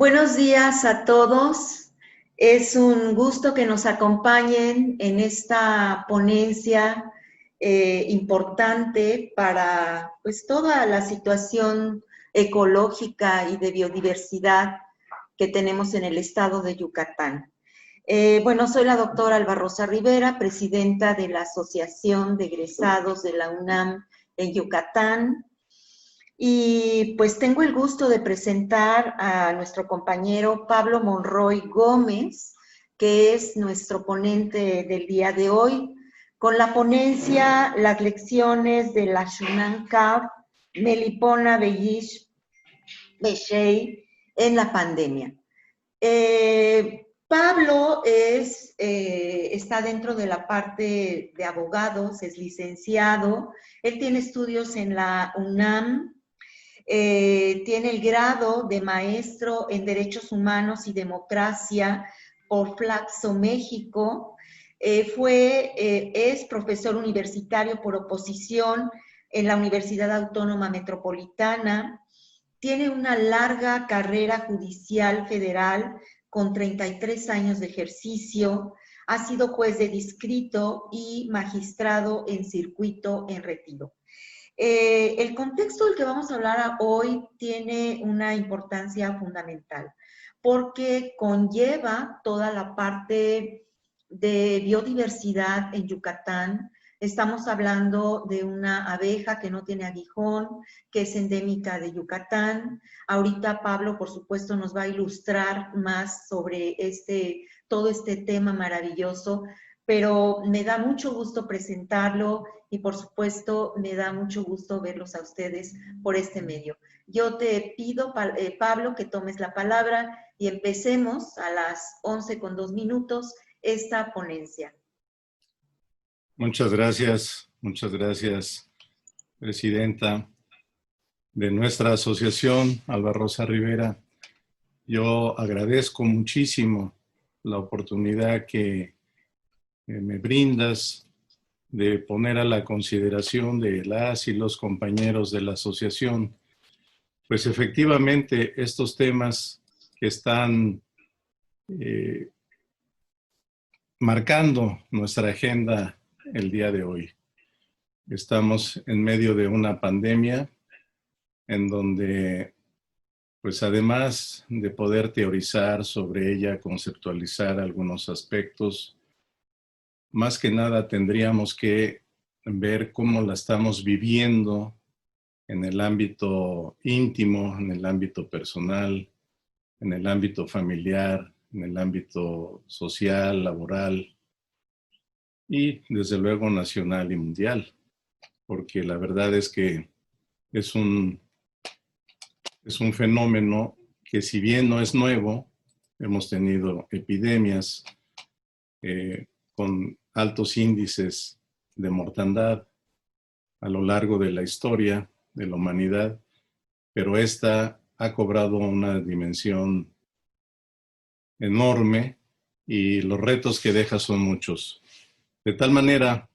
Buenos días a todos. Es un gusto que nos acompañen en esta ponencia importante para pues, toda la situación ecológica y de biodiversidad que tenemos en el estado de Yucatán. Bueno, soy la doctora Alba Rosa Rivera, presidenta de la Asociación de Egresados de la UNAM en Yucatán. Y pues tengo el gusto de presentar a nuestro compañero Pablo Monroy Gómez, que es nuestro ponente del día de hoy, con la ponencia Las lecciones de la Shunan Cab, Melipona Bellish Beshey en la pandemia. Pablo está dentro de la parte de abogados, es licenciado, él tiene estudios en la UNAM, tiene el grado de maestro en Derechos Humanos y Democracia por Flaxo, México. Es profesor universitario por oposición en la Universidad Autónoma Metropolitana. Tiene una larga carrera judicial federal con 33 años de ejercicio. Ha sido juez de distrito y magistrado en circuito en retiro. El contexto del que vamos a hablar hoy tiene una importancia fundamental porque conlleva toda la parte de biodiversidad en Yucatán. Estamos hablando de una abeja que no tiene aguijón, que es endémica de Yucatán. Ahorita Pablo, por supuesto, nos va a ilustrar más sobre todo este tema maravilloso, pero me da mucho gusto presentarlo y por supuesto me da mucho gusto verlos a ustedes por este medio. Yo te pido, Pablo, que tomes la palabra y empecemos a las 11:02 esta ponencia. Muchas gracias, presidenta de nuestra asociación, Alba Rosa Rivera. Yo agradezco muchísimo la oportunidad que me brindas de poner a la consideración de las y los compañeros de la asociación, pues efectivamente estos temas que están marcando nuestra agenda el día de hoy. Estamos en medio de una pandemia en donde, pues además de poder teorizar sobre ella, conceptualizar algunos aspectos, más que nada tendríamos que ver cómo la estamos viviendo en el ámbito íntimo, en el ámbito personal, en el ámbito familiar, en el ámbito social, laboral y desde luego nacional y mundial, porque la verdad es que es un fenómeno que, si bien no es nuevo, hemos tenido epidemias con altos índices de mortandad a lo largo de la historia de la humanidad, pero esta ha cobrado una dimensión enorme y los retos que deja son muchos. De tal manera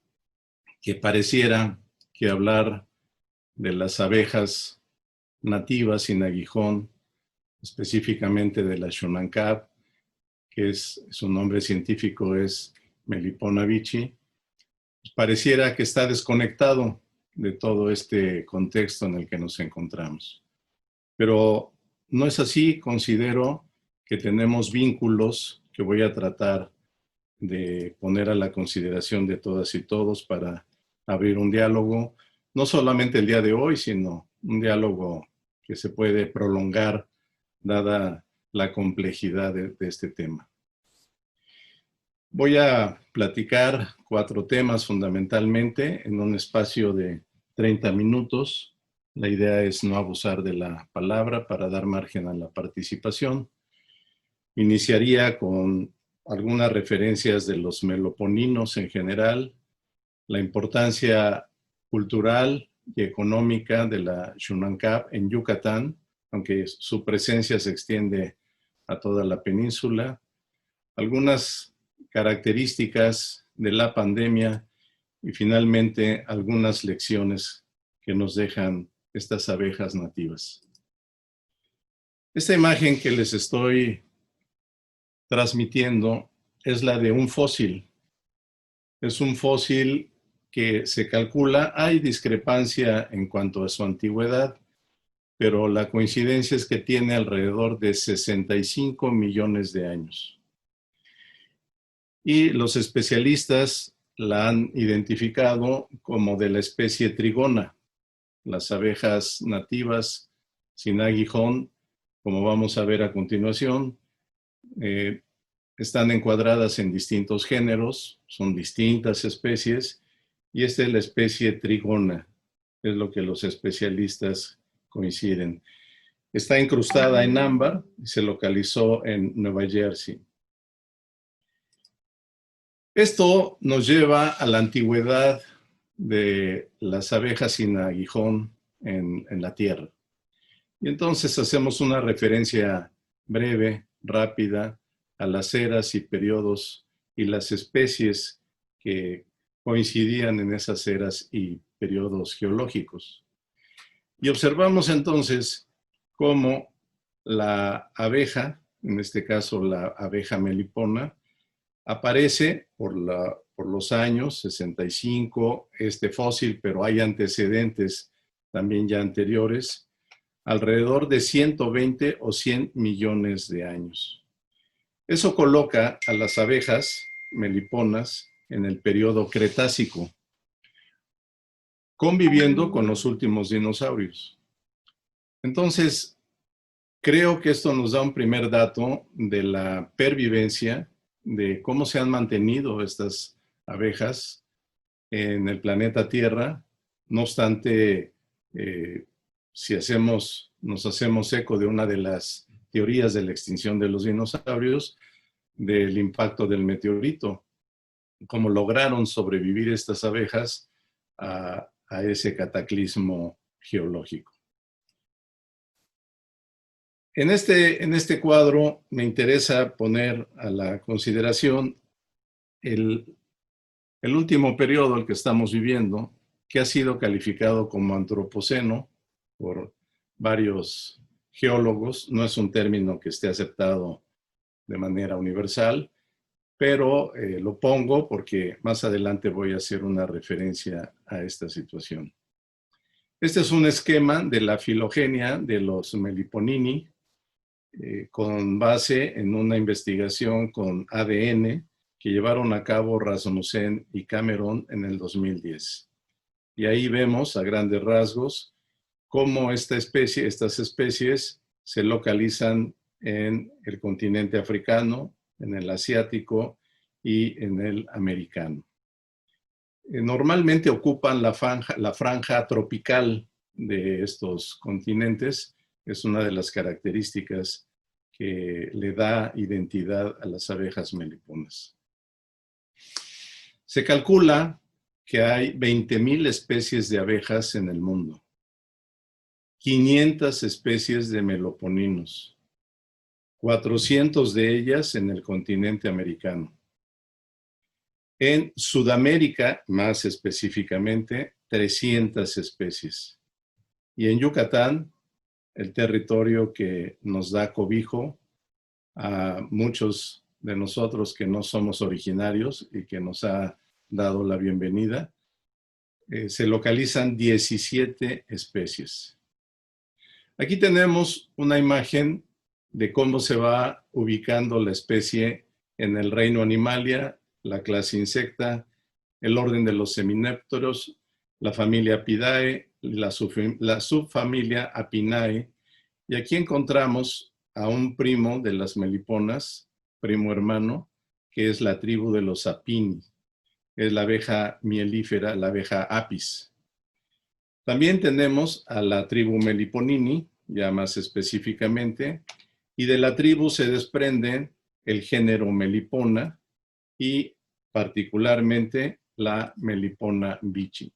que pareciera que hablar de las abejas nativas sin aguijón, específicamente de la Shunan Cab, que su nombre científico es Melipona bichi, pues pareciera que está desconectado de todo este contexto en el que nos encontramos. Pero no es así. Considero que tenemos vínculos que voy a tratar de poner a la consideración de todas y todos para abrir un diálogo, no solamente el día de hoy, sino un diálogo que se puede prolongar dada la complejidad de este tema. Voy a platicar 4 temas fundamentalmente en un espacio de 30 minutos. La idea es no abusar de la palabra para dar margen a la participación. Iniciaría con algunas referencias de los meloponinos en general, la importancia cultural y económica de la Shunan Cab en Yucatán, aunque su presencia se extiende a toda la península, algunas características de la pandemia y finalmente algunas lecciones que nos dejan estas abejas nativas. Esta imagen que les estoy transmitiendo es la de un fósil. Es un fósil que se calcula, hay discrepancia en cuanto a su antigüedad, pero la coincidencia es que tiene alrededor de 65 millones de años. Y los especialistas la han identificado como de la especie Trigona. Las abejas nativas sin aguijón, como vamos a ver a continuación, están encuadradas en distintos géneros, son distintas especies, y esta es la especie Trigona, es lo que los especialistas coinciden. Está incrustada en ámbar y se localizó en Nueva Jersey. Esto nos lleva a la antigüedad de las abejas sin aguijón en la Tierra. Y entonces hacemos una referencia breve, rápida, a las eras y periodos y las especies que coincidían en esas eras y periodos geológicos. Y observamos entonces cómo la abeja, en este caso la abeja melipona, aparece por los años 65, este fósil, pero hay antecedentes también ya anteriores, alrededor de 120 o 100 millones de años. Eso coloca a las abejas meliponas en el periodo Cretácico, conviviendo con los últimos dinosaurios. Entonces, creo que esto nos da un primer dato de la pervivencia, de cómo se han mantenido estas abejas en el planeta Tierra. No obstante, si nos hacemos eco de una de las teorías de la extinción de los dinosaurios, del impacto del meteorito, cómo lograron sobrevivir estas abejas a ese cataclismo geológico. En este cuadro me interesa poner a la consideración el último periodo al que estamos viviendo, que ha sido calificado como antropoceno por varios geólogos. No es un término que esté aceptado de manera universal, pero lo pongo porque más adelante voy a hacer una referencia a esta situación. Este es un esquema de la filogenia de los Meliponini, con base en una investigación con ADN que llevaron a cabo Rasmussen y Cameron en el 2010. Y ahí vemos a grandes rasgos cómo estas especies se localizan en el continente africano, en el asiático y en el americano. Normalmente ocupan la franja tropical de estos continentes. Es una de las características que le da identidad a las abejas meliponas. Se calcula que hay 20,000 especies de abejas en el mundo, 500 especies de meloponinos, 400 de ellas en el continente americano. En Sudamérica, más específicamente, 300 especies. Y en Yucatán, el territorio que nos da cobijo a muchos de nosotros que no somos originarios y que nos ha dado la bienvenida, se localizan 17 especies. Aquí tenemos una imagen de cómo se va ubicando la especie en el reino Animalia, la clase Insecta, el orden de los seminépteros, la familia Apidae, la subfamilia Apinae, y aquí encontramos a un primo de las meliponas, primo hermano, que es la tribu de los Apini, es la abeja mielífera, la abeja Apis. También tenemos a la tribu Meliponini, ya más específicamente, y de la tribu se desprende el género Melipona y particularmente la Melipona bichi.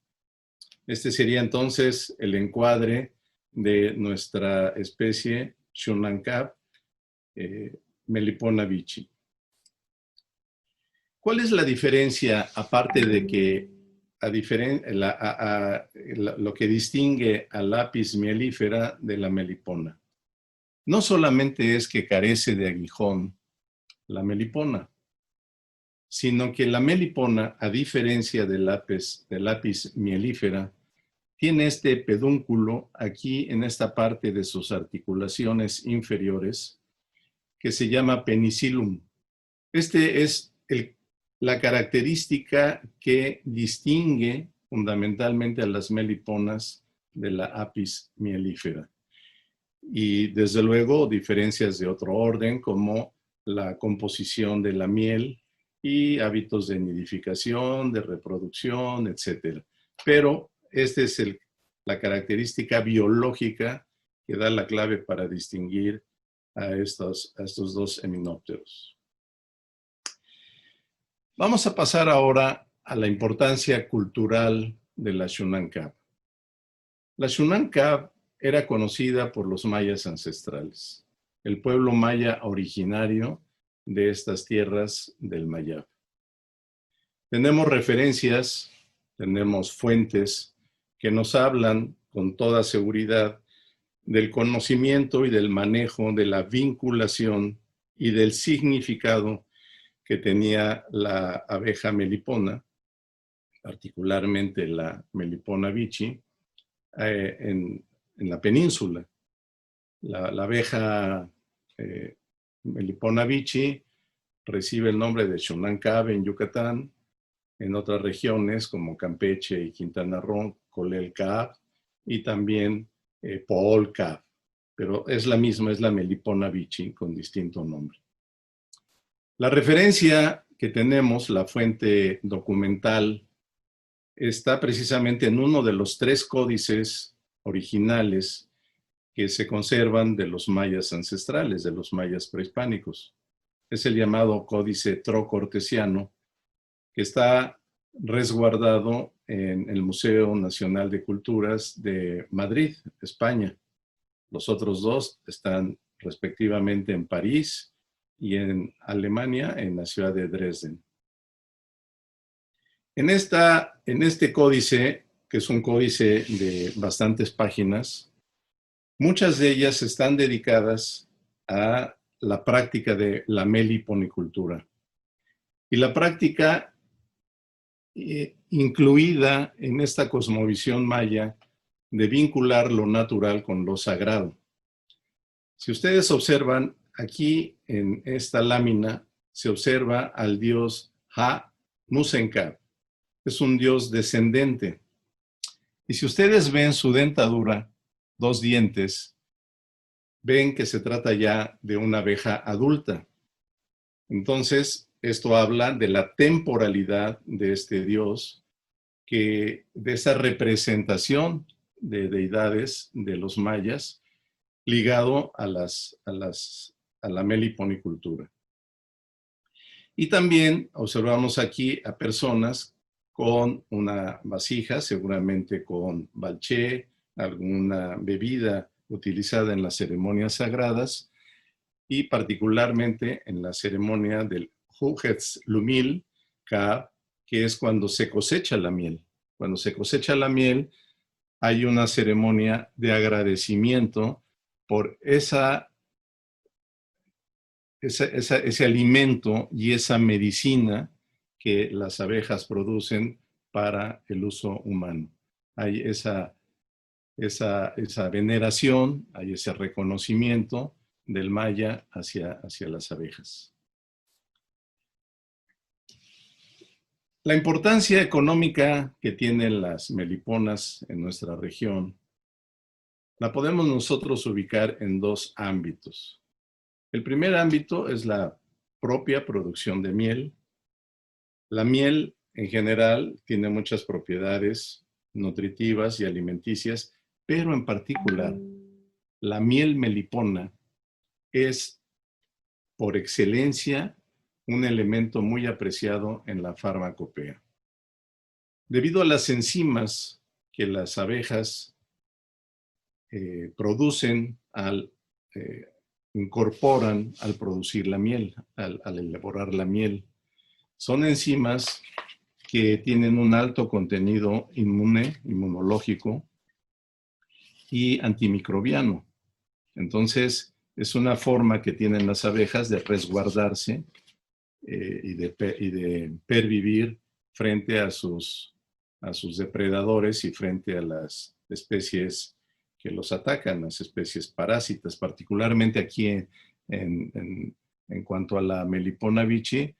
Este sería entonces el encuadre de nuestra especie Shunankab, Melipona bichi. ¿Cuál es la diferencia, aparte de que lo que distingue al Apis mellifera de la melipona? no solamente es que carece de aguijón la melipona, sino que la melipona, a diferencia del Apis mellifera, tiene este pedúnculo aquí en esta parte de sus articulaciones inferiores que se llama penicillum. Este es la característica que distingue fundamentalmente a las meliponas de la Apis mellifera. Y desde luego diferencias de otro orden como la composición de la miel y hábitos de nidificación, de reproducción, etc. Pero esta es la característica biológica que da la clave para distinguir a estos dos eminópteros. Vamos a pasar ahora a la importancia cultural de la Xunán-Cap. La Xunán-Cap era conocida por los mayas ancestrales, el pueblo maya originario de estas tierras del Mayab. Tenemos referencias, tenemos fuentes que nos hablan con toda seguridad del conocimiento y del manejo de la vinculación y del significado que tenía la abeja melipona, particularmente la melipona bichi, en la península. La abeja melipona bichi recibe el nombre de Xunán-Cap en Yucatán, en otras regiones como Campeche y Quintana Roo, Colel-Cap y también Pool-Cap, pero es la misma, es la melipona bichi con distinto nombre. La referencia que tenemos, la fuente documental, está precisamente en uno de los 3 códices originales que se conservan de los mayas ancestrales, de los mayas prehispánicos. Es el llamado Códice Trocortesiano, que está resguardado en el Museo Nacional de Culturas de Madrid, España. Los otros 2 están respectivamente en París y en Alemania, en la ciudad de Dresden. En este códice, que es un códice de bastantes páginas, muchas de ellas están dedicadas a la práctica de la meliponicultura. Y la práctica incluida en esta cosmovisión maya de vincular lo natural con lo sagrado. Si ustedes observan, aquí en esta lámina se observa al dios Ha-Musenkab. Es un dios descendente. Y si ustedes ven su dentadura, 2 dientes, ven que se trata ya de una abeja adulta. Entonces, esto habla de la temporalidad de este dios, de esa representación de deidades de los mayas, ligado a la meliponicultura. Y también observamos aquí a personas con una vasija, seguramente con balché, alguna bebida utilizada en las ceremonias sagradas, y particularmente en la ceremonia del Hujetz-Lumil, que es cuando se cosecha la miel. Cuando se cosecha la miel, hay una ceremonia de agradecimiento por ese alimento y esa medicina que las abejas producen para el uso humano. Hay esa veneración, hay ese reconocimiento del maya hacia las abejas. La importancia económica que tienen las meliponas en nuestra región la podemos nosotros ubicar en 2 ámbitos. El primer ámbito es la propia producción de miel. La miel en general tiene muchas propiedades nutritivas y alimenticias, pero en particular la miel melipona es por excelencia un elemento muy apreciado en la farmacopea. Debido a las enzimas que las abejas incorporan al producir la miel, al elaborar la miel. Son enzimas que tienen un alto contenido inmunológico y antimicrobiano. Entonces, Es una forma que tienen las abejas de resguardarse y de pervivir frente a sus depredadores y frente a las especies que los atacan, las especies parásitas, particularmente aquí en cuanto a la Melipona bichi,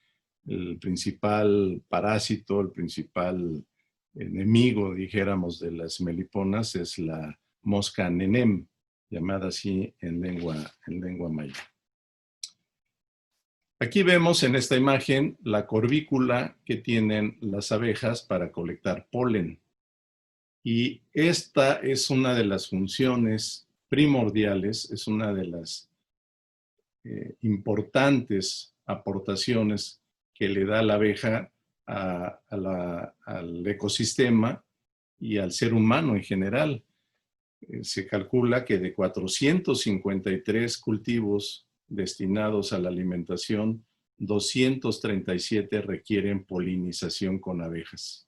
el principal parásito, el principal enemigo, dijéramos, de las meliponas es la mosca nenem, llamada así en lengua maya. Aquí vemos en esta imagen la corvícula que tienen las abejas para colectar polen. Y esta es una de las funciones primordiales, es una de las importantes aportaciones que le da la abeja al ecosistema y al ser humano en general. Se calcula que de 453 cultivos destinados a la alimentación, 237 requieren polinización con abejas.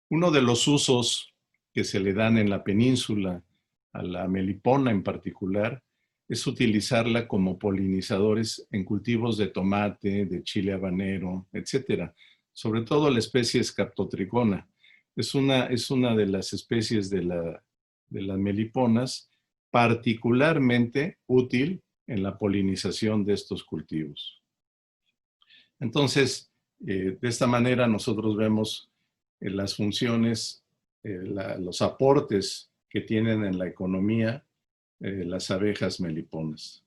Uno de los usos que se le dan en la península, a la melipona en particular, es utilizarla como polinizadores en cultivos de tomate, de chile habanero, etc. Sobre todo la especie Scaptotricona. Es una de las especies de las meliponas particularmente útil en la polinización de estos cultivos. Entonces, de esta manera nosotros vemos las funciones, los aportes que tienen en la economía las abejas meliponas.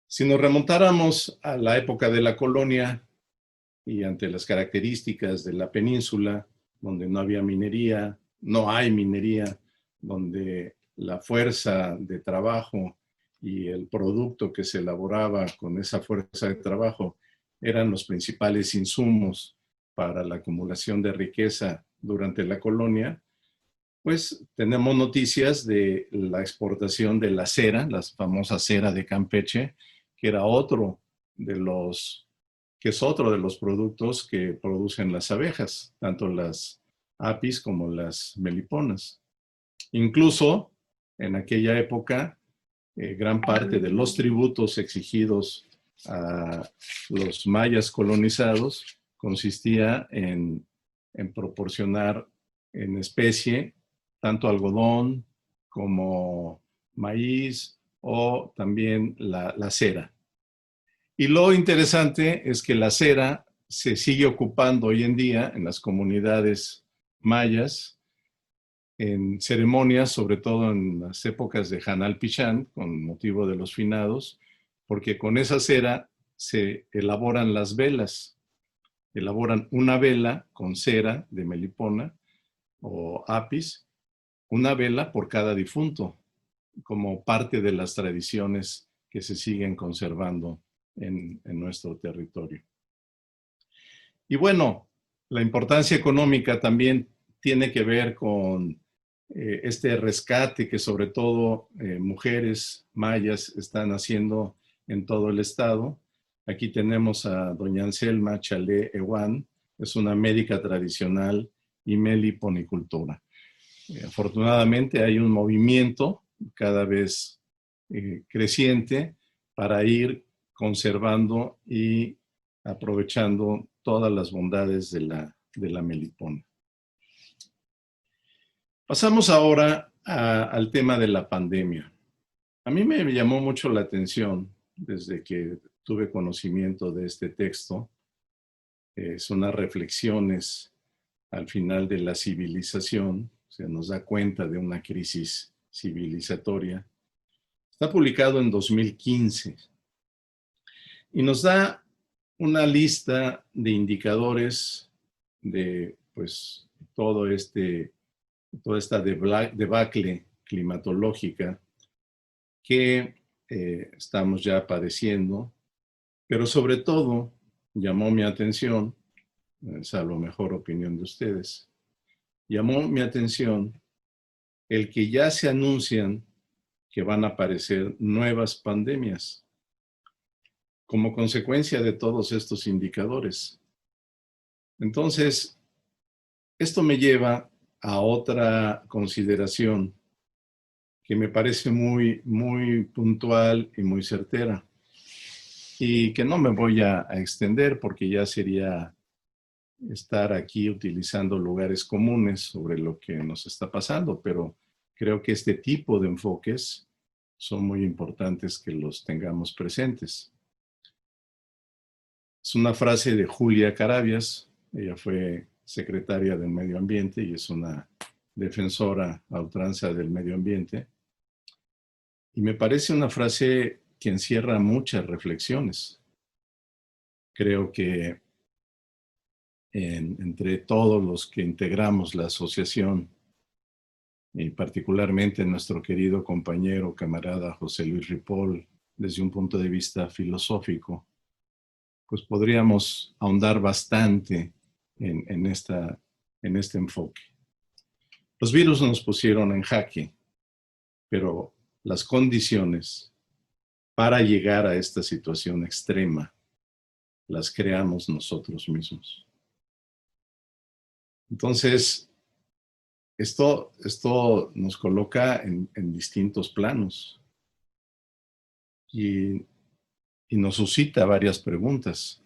Si nos remontáramos a la época de la colonia y ante las características de la península, donde no había minería, no hay minería, donde la fuerza de trabajo y el producto que se elaboraba con esa fuerza de trabajo eran los principales insumos para la acumulación de riqueza durante la colonia, pues tenemos noticias de la exportación de la cera, la famosa cera de Campeche, que era otro de los productos que producen las abejas, tanto las apis como las meliponas. Incluso en aquella época, gran parte de los tributos exigidos a los mayas colonizados consistía en proporcionar en especie tanto algodón como maíz o también la cera. Y lo interesante es que la cera se sigue ocupando hoy en día en las comunidades mayas, en ceremonias, sobre todo en las épocas de Hanal Pichán, con motivo de los finados, porque con esa cera se elaboran las velas. Elaboran una vela con cera de melipona o apis, una vela por cada difunto, como parte de las tradiciones que se siguen conservando en nuestro territorio. Y bueno, la importancia económica también tiene que ver con este rescate que sobre todo mujeres mayas están haciendo en todo el estado. Aquí tenemos a doña Anselma Chalé Ewan, es una médica tradicional y meliponicultora. Afortunadamente hay un movimiento cada vez creciente para ir conservando y aprovechando todas las bondades de la melipona. Pasamos ahora al tema de la pandemia. A mí me llamó mucho la atención desde que tuve conocimiento de este texto. Son unas reflexiones al final de la civilización, se nos da cuenta de una crisis civilizatoria. Está publicado en 2015 y nos da una lista de indicadores de pues, toda esta debacle climatológica que estamos ya padeciendo, pero sobre todo llamó mi atención, es a lo mejor opinión de ustedes, llamó mi atención el que ya se anuncian que van a aparecer nuevas pandemias como consecuencia de todos estos indicadores. Entonces, esto me lleva a otra consideración que me parece muy puntual y muy certera, y que no me voy a extender porque ya sería estar aquí utilizando lugares comunes sobre lo que nos está pasando, pero creo que este tipo de enfoques son muy importantes que los tengamos presentes. Es una frase de Julia Carabias. Ella fue secretaria del Medio Ambiente y es una defensora a ultranza del medio ambiente. Y me parece una frase que encierra muchas reflexiones. Creo que entre todos los que integramos la asociación, y particularmente nuestro querido compañero, camarada José Luis Ripoll, desde un punto de vista filosófico, pues podríamos ahondar bastante en este enfoque. Los virus nos pusieron en jaque, pero las condiciones para llegar a esta situación extrema las creamos nosotros mismos. Entonces, esto nos coloca en distintos planos y nos suscita varias preguntas.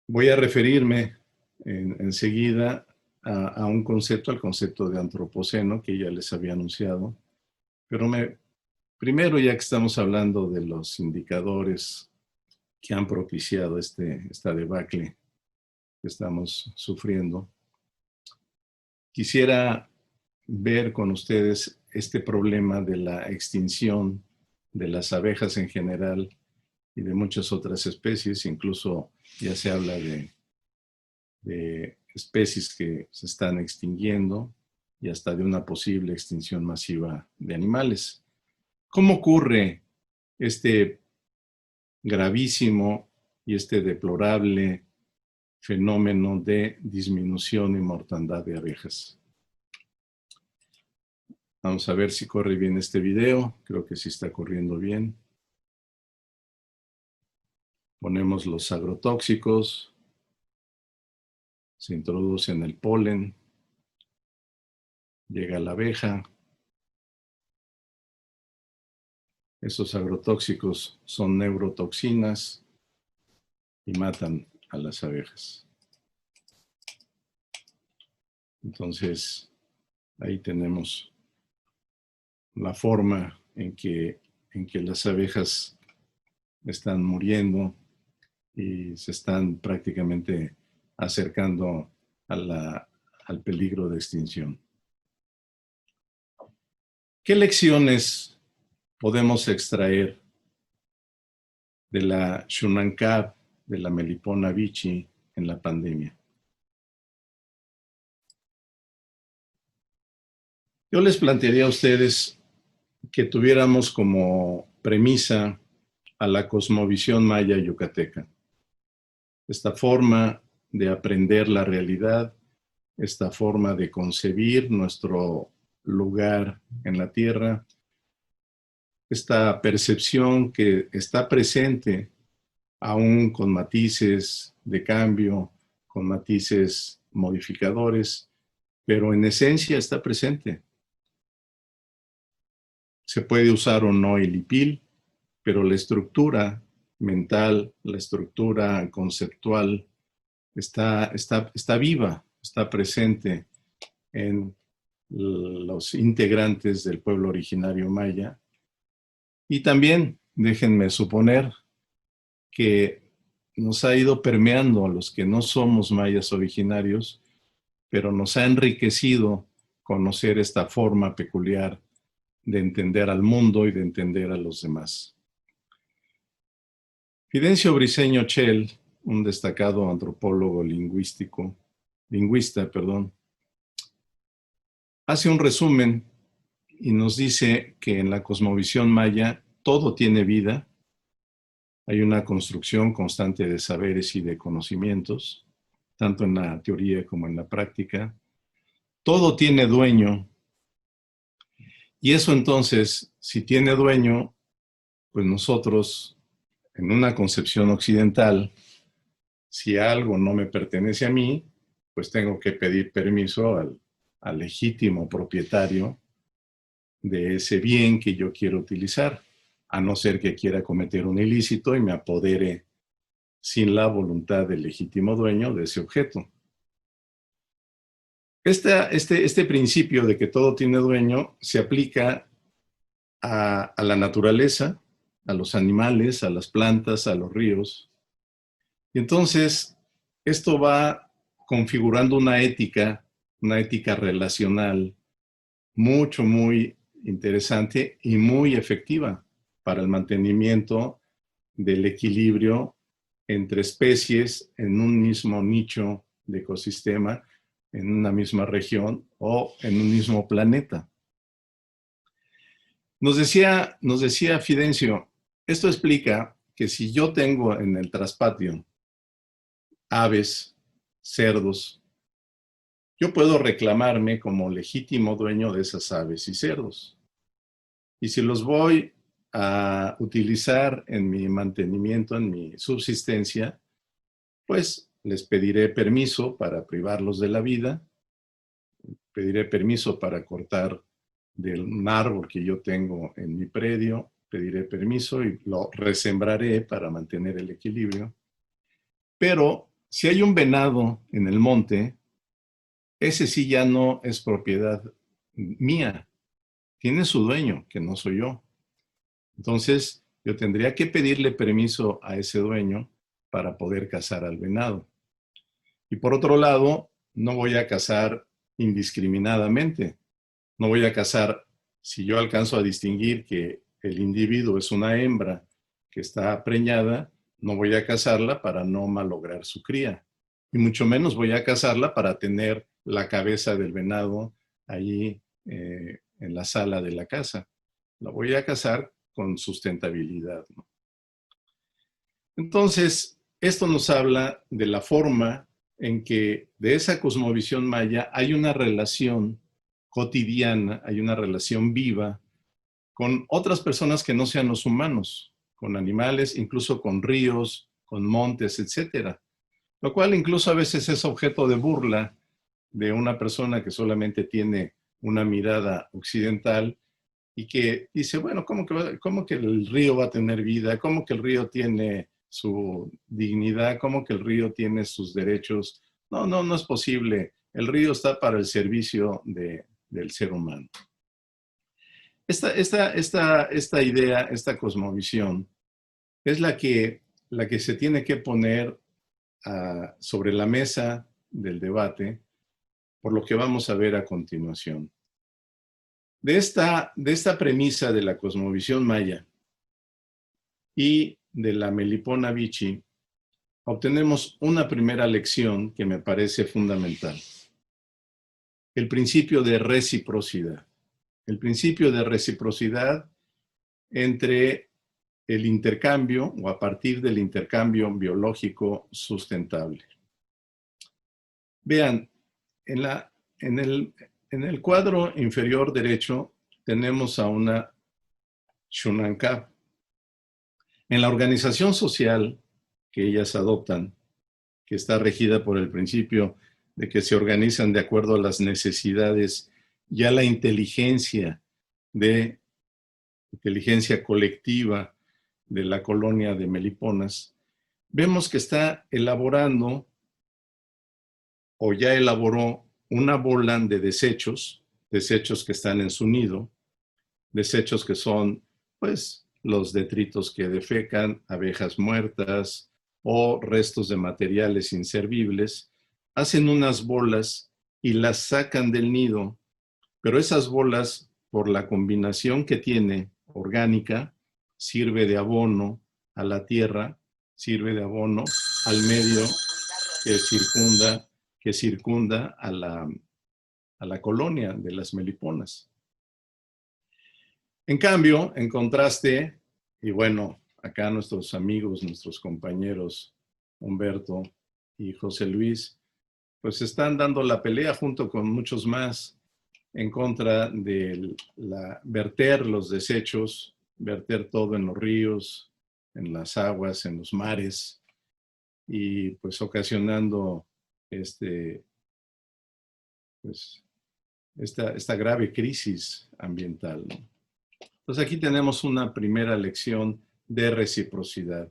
Voy a referirme enseguida a un concepto, al concepto de antropoceno, que ya les había anunciado, pero primero, ya que estamos hablando de los indicadores que han propiciado esta debacle que estamos sufriendo, quisiera ver con ustedes este problema de la extinción de las abejas en general y de muchas otras especies. Incluso ya se habla de especies que se están extinguiendo y hasta de una posible extinción masiva de animales. ¿Cómo ocurre este gravísimo y este deplorable fenómeno de disminución y mortandad de abejas? Vamos a ver si corre bien este video. Creo que sí está corriendo bien. Ponemos los agrotóxicos. Se introducen el polen. Llega la abeja. Esos agrotóxicos son neurotoxinas y matan a las abejas. Entonces, ahí tenemos la forma en que las abejas están muriendo y se están prácticamente acercando al peligro de extinción. ¿Qué lecciones podemos extraer de la Shunankab, de la Melipona bichi en la pandemia? Yo les plantearía a ustedes que tuviéramos como premisa a la cosmovisión maya yucateca. Esta forma de aprender la realidad, esta forma de concebir nuestro lugar en la tierra, esta percepción que está presente aún con matices de cambio, con matices modificadores, pero en esencia está presente. Se puede usar o no el IPIL, pero la estructura mental, la estructura conceptual está viva, está presente en los integrantes del pueblo originario maya. Y también, déjenme suponer, que nos ha ido permeando a los que no somos mayas originarios, pero nos ha enriquecido conocer esta forma peculiar de entender al mundo y de entender a los demás. Fidencio Briceño Chel, un destacado antropólogo lingüista, hace un resumen y nos dice que en la cosmovisión maya todo tiene vida, hay una construcción constante de saberes y de conocimientos, tanto en la teoría como en la práctica. Todo tiene dueño, y eso entonces, si tiene dueño, pues nosotros, en una concepción occidental, si algo no me pertenece a mí, pues tengo que pedir permiso al legítimo propietario de ese bien que yo quiero utilizar, a no ser que quiera cometer un ilícito y me apodere sin la voluntad del legítimo dueño de ese objeto. Este principio de que todo tiene dueño se aplica a la naturaleza, a los animales, a las plantas, a los ríos. Y entonces, esto va configurando una ética relacional muy interesante y muy efectiva para el mantenimiento del equilibrio entre especies en un mismo nicho de ecosistema, en una misma región o en un mismo planeta. Nos decía Fidencio, esto explica que si yo tengo en el traspatio aves, cerdos, yo puedo reclamarme como legítimo dueño de esas aves y cerdos. Y si los voy a utilizar en mi mantenimiento, en mi subsistencia, pues les pediré permiso para privarlos de la vida, pediré permiso para cortar un árbol que yo tengo en mi predio, pediré permiso y lo resembraré para mantener el equilibrio. Pero si hay un venado en el monte, ese sí ya no es propiedad mía, tiene su dueño, que no soy yo. Entonces, yo tendría que pedirle permiso a ese dueño para poder cazar al venado. Y por otro lado, no voy a cazar indiscriminadamente. No voy a cazar, si yo alcanzo a distinguir que el individuo es una hembra que está preñada, no voy a cazarla para no malograr su cría. Y mucho menos voy a cazarla para tener la cabeza del venado allí en la sala de la casa. La voy a cazar con sustentabilidad, ¿no? Entonces, esto nos habla de la forma en que de esa cosmovisión maya hay una relación cotidiana, hay una relación viva con otras personas que no sean los humanos, con animales, incluso con ríos, con montes, etcétera. Lo cual incluso a veces es objeto de burla de una persona que solamente tiene una mirada occidental y que dice, bueno, ¿cómo que el río va a tener vida? ¿Cómo que el río tiene su dignidad? ¿Cómo que el río tiene sus derechos? No es posible. El río está para el servicio del ser humano. Esta idea, esta cosmovisión, es la que se tiene que poner sobre la mesa del debate por lo que vamos a ver a continuación. De esta premisa de la cosmovisión maya y de la Melipona Bichi, obtenemos una primera lección que me parece fundamental. El principio de reciprocidad. El principio de reciprocidad entre el intercambio o a partir del intercambio biológico sustentable. Vean, en el cuadro inferior derecho tenemos a una Shunankab. En la organización social que ellas adoptan, que está regida por el principio de que se organizan de acuerdo a las necesidades y a la inteligencia colectiva de la colonia de Meliponas, vemos que está elaborando o ya elaboró una bola de desechos que están en su nido, desechos que son, pues, los detritos que defecan, abejas muertas o restos de materiales inservibles, hacen unas bolas y las sacan del nido, pero esas bolas, por la combinación que tiene orgánica, sirve de abono a la tierra, sirve de abono al medio que circunda a la colonia de las meliponas. En cambio, en contraste, y bueno, acá nuestros amigos, nuestros compañeros Humberto y José Luis, pues están dando la pelea junto con muchos más en contra de verter los desechos, verter todo en los ríos, en las aguas, en los mares, y pues ocasionando pues, esta grave crisis ambiental, ¿no? Entonces aquí tenemos una primera lección de reciprocidad.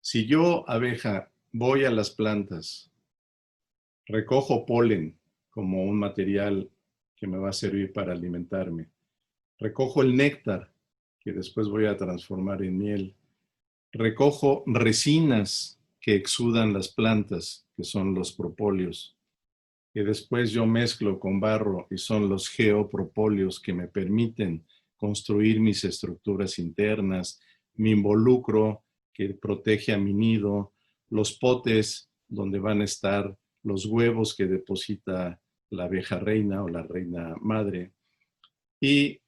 Si yo, abeja, voy a las plantas, recojo polen como un material que me va a servir para alimentarme, recojo el néctar que después voy a transformar en miel, recojo resinas que exudan las plantas, que son los propóleos, que después yo mezclo con barro y son los geopropóleos que me permiten construir mis estructuras internas, mi involucro que protege a mi nido, los potes donde van a estar los huevos que deposita la abeja reina o la reina madre, y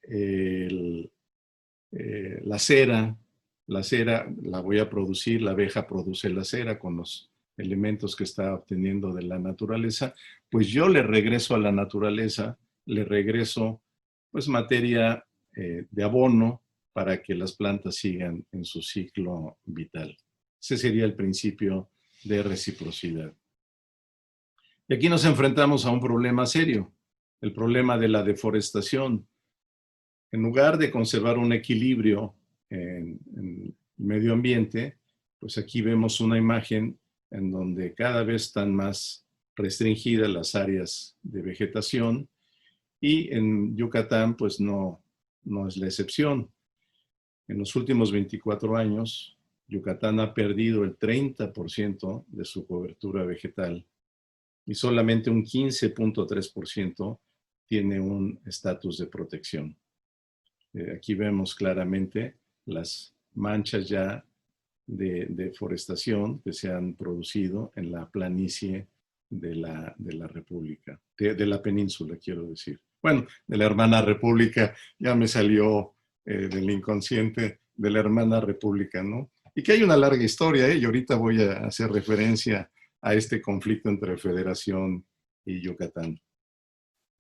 la cera la voy a producir, la abeja produce la cera con los elementos que está obteniendo de la naturaleza, pues yo le regreso a la naturaleza, le regreso pues materia de abono para que las plantas sigan en su ciclo vital. Ese sería el principio de reciprocidad. Y aquí nos enfrentamos a un problema serio, el problema de la deforestación. En lugar de conservar un equilibrio en el medio ambiente, pues aquí vemos una imagen en donde cada vez están más restringidas las áreas de vegetación, y en Yucatán pues no es la excepción. En los últimos 24 años, Yucatán ha perdido el 30% de su cobertura vegetal y solamente un 15.3% tiene un estatus de protección. Aquí vemos claramente las manchas ya de deforestación que se han producido en la planicie de la República, de la península, quiero decir. Bueno, de la hermana República, ya me salió del inconsciente, de la hermana República, ¿no? Y que hay una larga historia, y ahorita voy a hacer referencia a este conflicto entre Federación y Yucatán.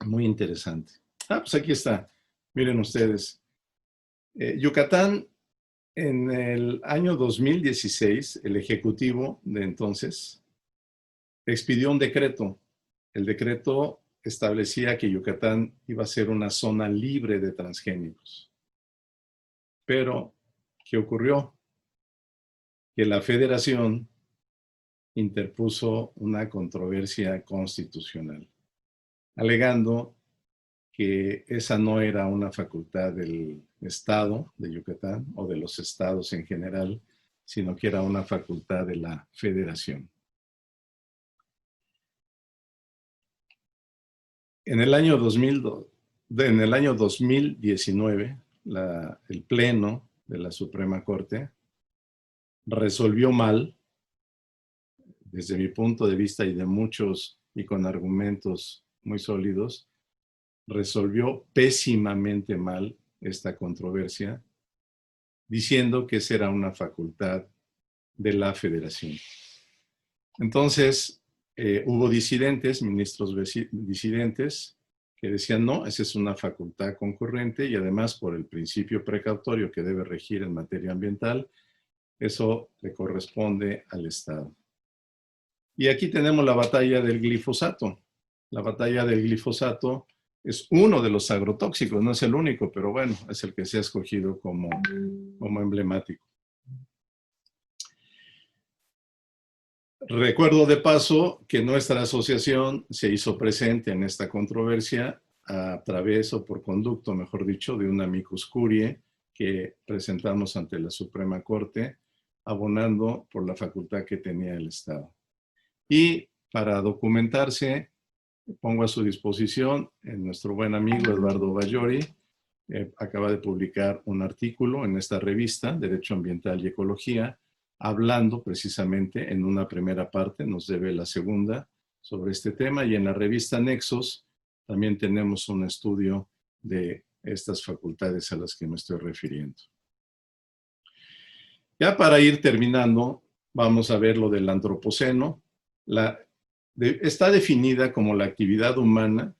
Muy interesante. Pues aquí está. Miren ustedes. Yucatán, en el año 2016, el Ejecutivo de entonces expidió un decreto. El decreto establecía que Yucatán iba a ser una zona libre de transgénicos. Pero, ¿qué ocurrió? Que la Federación interpuso una controversia constitucional, alegando que esa no era una facultad del Estado de Yucatán o de los estados en general, sino que era una facultad de la Federación. En el año 2019, el Pleno de la Suprema Corte resolvió mal, desde mi punto de vista y de muchos, y con argumentos muy sólidos, resolvió pésimamente mal esta controversia, diciendo que esa era una facultad de la Federación. Entonces, hubo disidentes, ministros disidentes, que decían, no, esa es una facultad concurrente y además por el principio precautorio que debe regir en materia ambiental, eso le corresponde al Estado. Y aquí tenemos la batalla del glifosato. La batalla del glifosato es uno de los agrotóxicos, no es el único, pero bueno, es el que se ha escogido como emblemático. Recuerdo de paso que nuestra asociación se hizo presente en esta controversia a través, o por conducto, mejor dicho, de un amicus curiae que presentamos ante la Suprema Corte, abonando por la facultad que tenía el Estado. Y para documentarse, pongo a su disposición nuestro buen amigo Eduardo Ballori. Acaba de publicar un artículo en esta revista, Derecho Ambiental y Ecología, hablando precisamente en una primera parte, nos debe la segunda, sobre este tema, y en la revista Nexos también tenemos un estudio de estas facultades a las que me estoy refiriendo. Ya para ir terminando, vamos a ver lo del antropoceno. Está definida como la actividad humana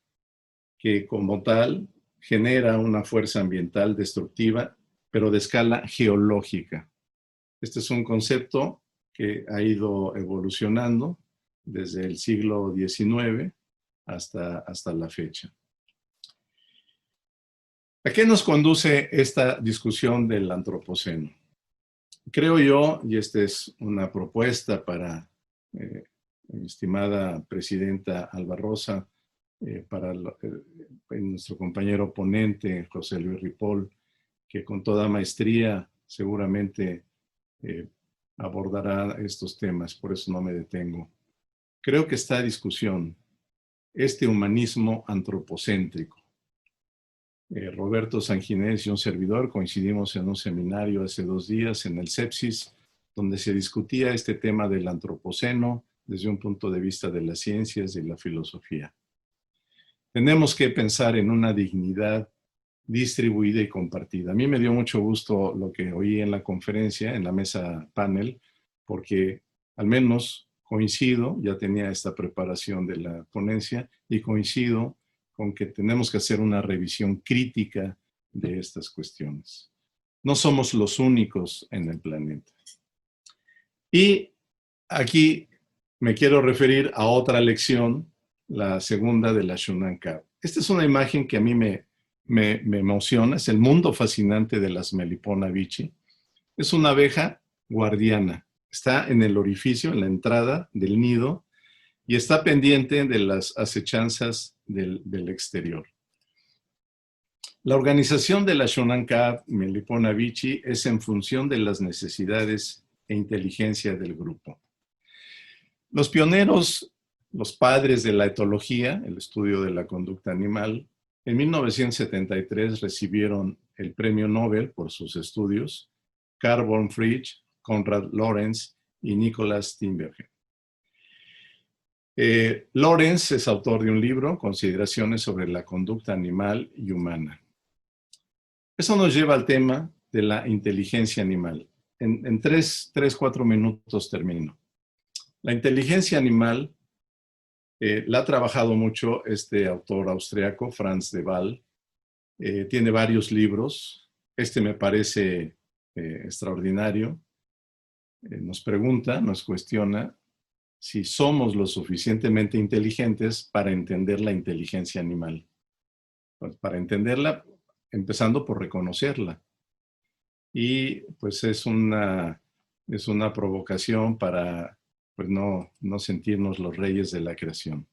que como tal genera una fuerza ambiental destructiva, pero de escala geológica. Este es un concepto que ha ido evolucionando desde el siglo XIX hasta la fecha. ¿A qué nos conduce esta discusión del antropoceno? Creo yo, y esta es una propuesta para mi estimada presidenta Alba Rosa, para nuestro compañero ponente José Luis Ripoll, que con toda maestría seguramente abordará estos temas, por eso no me detengo. Creo que esta discusión, este humanismo antropocéntrico, Roberto Sanginés y un servidor coincidimos en un seminario hace 2 días en el Sepsis, donde se discutía este tema del antropoceno desde un punto de vista de las ciencias y la filosofía. Tenemos que pensar en una dignidad distribuida y compartida. A mí me dio mucho gusto lo que oí en la conferencia, en la mesa panel, porque al menos coincido, ya tenía esta preparación de la ponencia, y coincido con que tenemos que hacer una revisión crítica de estas cuestiones. No somos los únicos en el planeta. Y aquí me quiero referir a otra lección, la segunda de la Shunan Cap. Esta es una imagen que a mí me emociona, es el mundo fascinante de las Melipona bichi. Es una abeja guardiana, está en el orificio, en la entrada del nido, y está pendiente de las acechanzas del exterior. La organización de la Shonan Cap Melipona bichi es en función de las necesidades e inteligencia del grupo. Los pioneros, los padres de la etología, el estudio de la conducta animal, en 1973 recibieron el premio Nobel por sus estudios, Carl von Frisch, Konrad Lorenz y Nicholas Tinbergen. Lorenz es autor de un libro, Consideraciones sobre la conducta animal y humana. Eso nos lleva al tema de la inteligencia animal. En 4 minutos termino. La inteligencia animal la ha trabajado mucho este autor austriaco, Franz de Waal. Tiene varios libros. Este me parece extraordinario. Nos pregunta, nos cuestiona si somos lo suficientemente inteligentes para entender la inteligencia animal. Pues para entenderla, empezando por reconocerla. Y pues es una provocación para pues no sentirnos los reyes de la creación.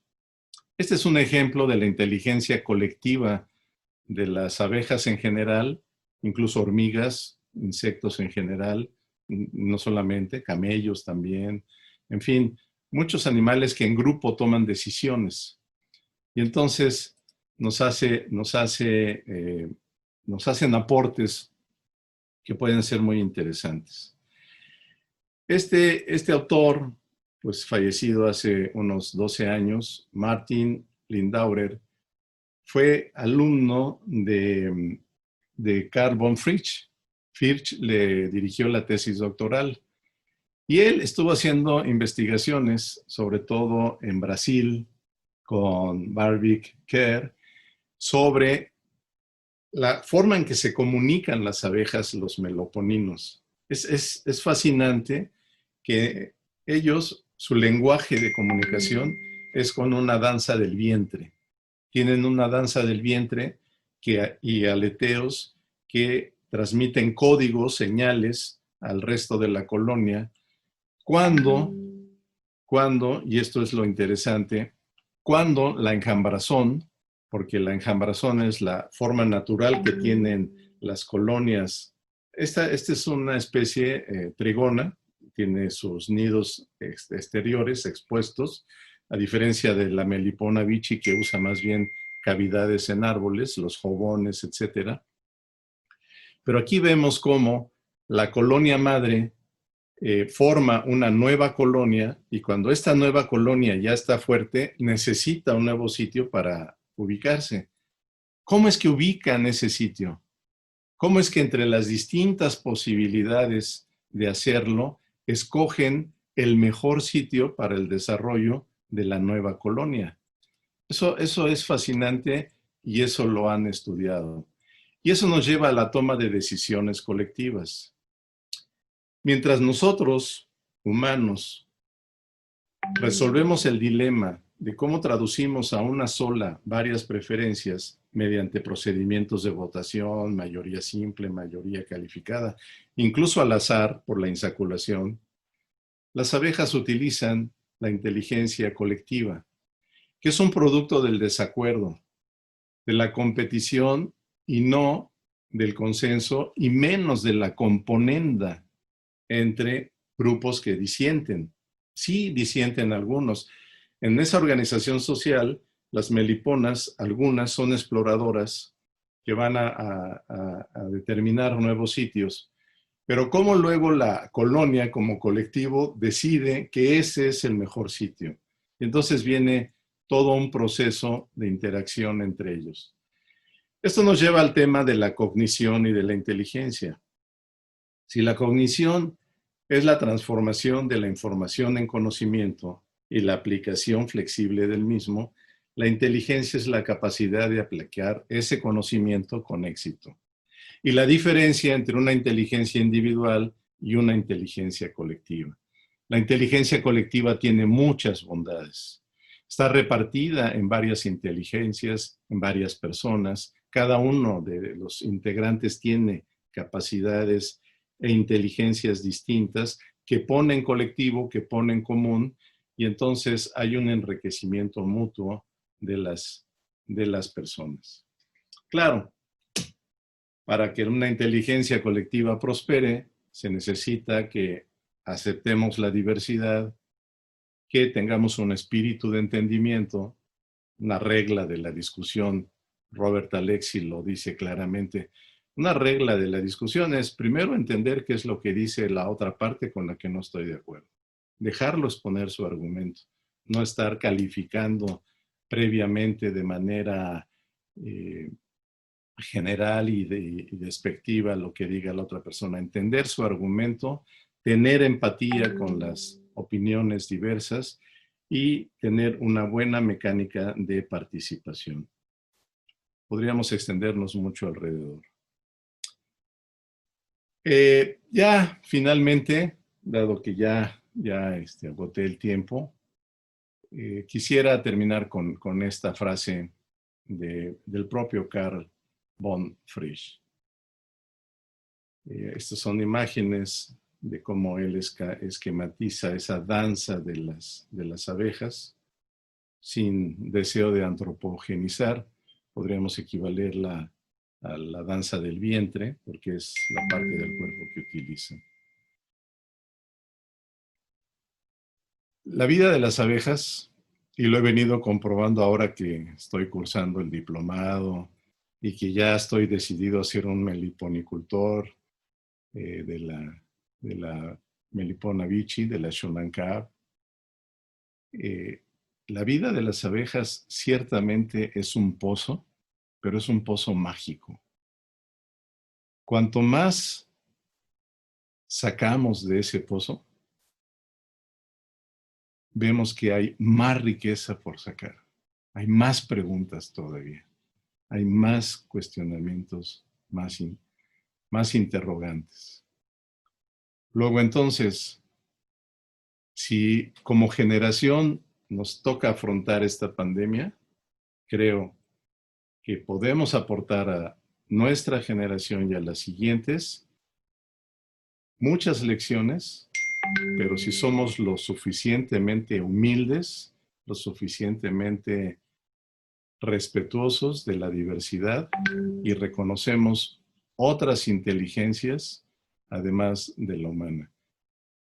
Este es un ejemplo de la inteligencia colectiva de las abejas en general, incluso hormigas, insectos en general, no solamente, camellos también, en fin, muchos animales que en grupo toman decisiones. Y entonces nos hacen aportes que pueden ser muy interesantes. Este autor, pues fallecido hace unos 12 años, Martin Lindauer, fue alumno de Carl von Frisch. Frisch le dirigió la tesis doctoral. Y él estuvo haciendo investigaciones, sobre todo en Brasil, con Barvik Kerr, sobre la forma en que se comunican las abejas, los meloponinos. Es fascinante que ellos, su lenguaje de comunicación es con una danza del vientre. Tienen una danza del vientre y aleteos que transmiten códigos, señales al resto de la colonia. Cuando, y esto es lo interesante, cuando la enjambrazón, porque la enjambrazón es la forma natural que tienen las colonias, esta es una especie trigona, tiene sus nidos exteriores expuestos, a diferencia de la Melipona bichi que usa más bien cavidades en árboles, los jobones, etc. Pero aquí vemos cómo la colonia madre forma una nueva colonia y cuando esta nueva colonia ya está fuerte, necesita un nuevo sitio para ubicarse. ¿Cómo es que ubican ese sitio? ¿Cómo es que entre las distintas posibilidades de hacerlo, escogen el mejor sitio para el desarrollo de la nueva colonia? Eso es fascinante y eso lo han estudiado. Y eso nos lleva a la toma de decisiones colectivas. Mientras nosotros, humanos, resolvemos el dilema de cómo traducimos a una sola varias preferencias, mediante procedimientos de votación, mayoría simple, mayoría calificada, incluso al azar por la insaculación, las abejas utilizan la inteligencia colectiva, que es un producto del desacuerdo, de la competición y no del consenso, y menos de la componenda entre grupos que disienten. Sí disienten algunos. En esa organización social, las meliponas, algunas son exploradoras que van a determinar nuevos sitios, pero cómo luego la colonia como colectivo decide que ese es el mejor sitio. Y entonces viene todo un proceso de interacción entre ellos. Esto nos lleva al tema de la cognición y de la inteligencia. Si la cognición es la transformación de la información en conocimiento y la aplicación flexible del mismo, la inteligencia es la capacidad de aplicar ese conocimiento con éxito. Y la diferencia entre una inteligencia individual y una inteligencia colectiva. La inteligencia colectiva tiene muchas bondades. Está repartida en varias inteligencias, en varias personas. Cada uno de los integrantes tiene capacidades e inteligencias distintas que pone en colectivo, que pone en común, y entonces hay un enriquecimiento mutuo de las personas. Claro, para que una inteligencia colectiva prospere, se necesita que aceptemos la diversidad, que tengamos un espíritu de entendimiento, una regla de la discusión. Robert Alexi lo dice claramente. Una regla de la discusión es primero entender qué es lo que dice la otra parte con la que no estoy de acuerdo. Dejarlo exponer su argumento, no estar calificando previamente de manera general y despectiva lo que diga la otra persona. Entender su argumento, tener empatía con las opiniones diversas y tener una buena mecánica de participación. Podríamos extendernos mucho alrededor. Ya finalmente, dado que ya agoté el tiempo, quisiera terminar con esta frase del propio Carl von Frisch. Estas son imágenes de cómo él esquematiza esa danza de las abejas sin deseo de antropogenizar. Podríamos equivalerla a la danza del vientre, porque es la parte del cuerpo que utilizan. La vida de las abejas, y lo he venido comprobando ahora que estoy cursando el diplomado y que ya estoy decidido a ser un meliponicultor de la Melipona bichi, de la Shonan Cab. La vida de las abejas ciertamente es un pozo, pero es un pozo mágico. Cuanto más sacamos de ese pozo, vemos que hay más riqueza por sacar. Hay más preguntas todavía. Hay más cuestionamientos, más interrogantes. Luego entonces, si como generación nos toca afrontar esta pandemia, creo que podemos aportar a nuestra generación y a las siguientes muchas lecciones, pero si somos lo suficientemente humildes, lo suficientemente respetuosos de la diversidad y reconocemos otras inteligencias además de la humana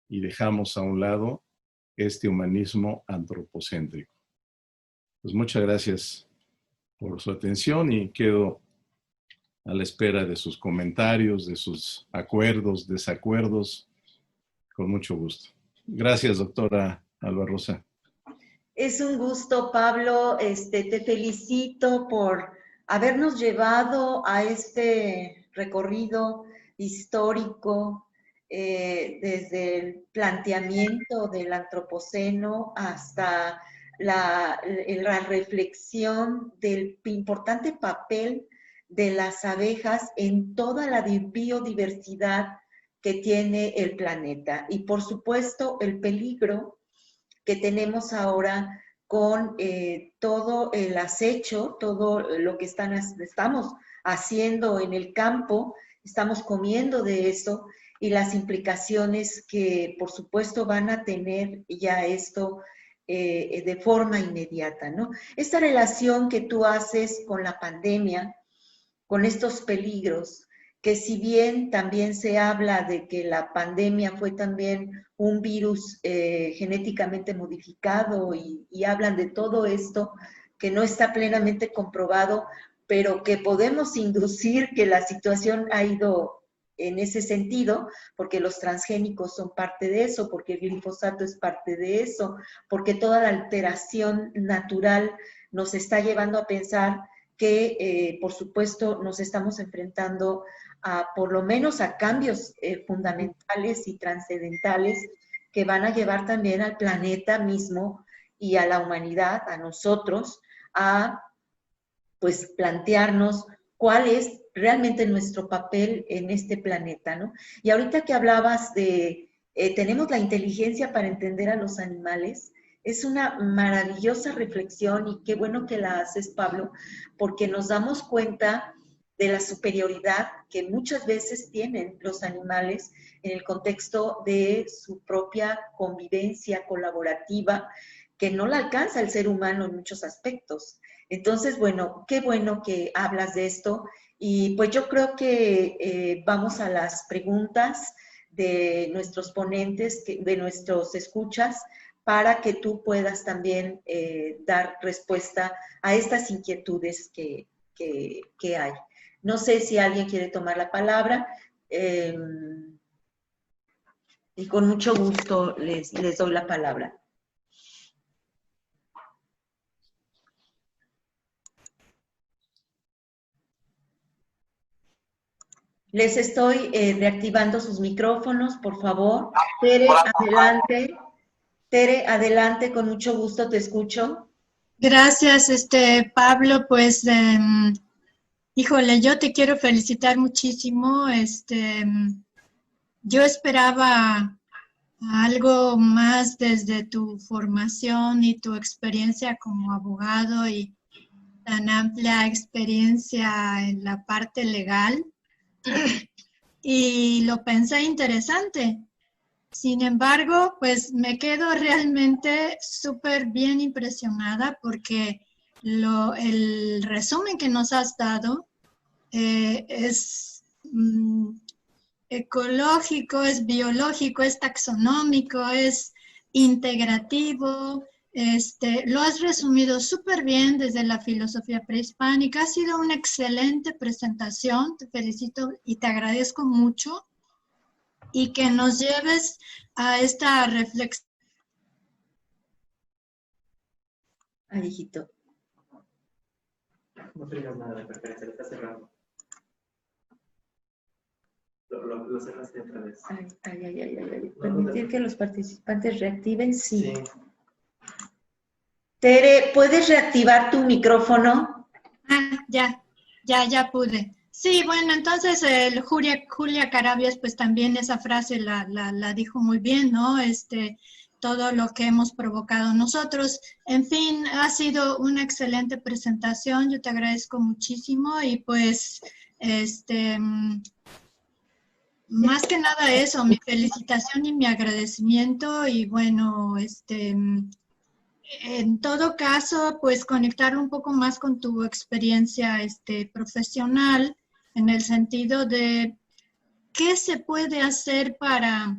y dejamos a un lado este humanismo antropocéntrico. Pues muchas gracias por su atención y quedo a la espera de sus comentarios, de sus acuerdos, desacuerdos, con mucho gusto. Gracias, doctora Alba Rosa. Es un gusto, Pablo. Te felicito por habernos llevado a este recorrido histórico desde el planteamiento del antropoceno hasta la reflexión del importante papel de las abejas en toda la biodiversidad que tiene el planeta. Y por supuesto, el peligro que tenemos ahora con todo el acecho, todo lo que estamos haciendo en el campo, estamos comiendo de eso y las implicaciones que por supuesto van a tener ya esto de forma inmediata, ¿no? Esta relación que tú haces con la pandemia, con estos peligros, que si bien también se habla de que la pandemia fue también un virus genéticamente modificado y hablan de todo esto que no está plenamente comprobado, pero que podemos inducir que la situación ha ido en ese sentido, porque los transgénicos son parte de eso, porque el glifosato es parte de eso, porque toda la alteración natural nos está llevando a pensar que, por supuesto, nos estamos enfrentando a, por lo menos, a cambios fundamentales y trascendentales que van a llevar también al planeta mismo y a la humanidad, a nosotros, a pues plantearnos cuál es realmente nuestro papel en este planeta, ¿no? Y ahorita que hablabas de, tenemos la inteligencia para entender a los animales, es una maravillosa reflexión y qué bueno que la haces, Pablo, porque nos damos cuenta de la superioridad que muchas veces tienen los animales en el contexto de su propia convivencia colaborativa, que no la alcanza el ser humano en muchos aspectos. Entonces, bueno, qué bueno que hablas de esto y pues yo creo que vamos a las preguntas de nuestros ponentes, de nuestros escuchas, para que tú puedas también dar respuesta a estas inquietudes que hay. No sé si alguien quiere tomar la palabra y con mucho gusto les doy la palabra. Les estoy reactivando sus micrófonos, por favor. Tere, adelante. Tere, adelante, con mucho gusto te escucho. Gracias, Pablo, pues, híjole, yo te quiero felicitar muchísimo, yo esperaba algo más desde tu formación y tu experiencia como abogado y tan amplia experiencia en la parte legal, y lo pensé interesante. Sin embargo, pues me quedo realmente súper bien impresionada porque el resumen que nos has dado es ecológico, es biológico, es taxonómico, es integrativo. Lo has resumido súper bien desde la filosofía prehispánica. Ha sido una excelente presentación, te felicito y te agradezco mucho. Y que nos lleves a esta reflexión. Ay, hijito. No tengas nada de preferencia, lo está cerrando. Lo cerraste otra vez. Ay. Permitir que los participantes reactiven, sí. Sí. Tere, ¿puedes reactivar tu micrófono? Ya pude. Sí, bueno, entonces Julia Carabias, pues también esa frase la dijo muy bien, ¿no? Todo lo que hemos provocado nosotros. En fin, ha sido una excelente presentación, yo te agradezco muchísimo y pues, más que nada eso, mi felicitación y mi agradecimiento y bueno, en todo caso, pues conectar un poco más con tu experiencia profesional en el sentido de qué se puede hacer para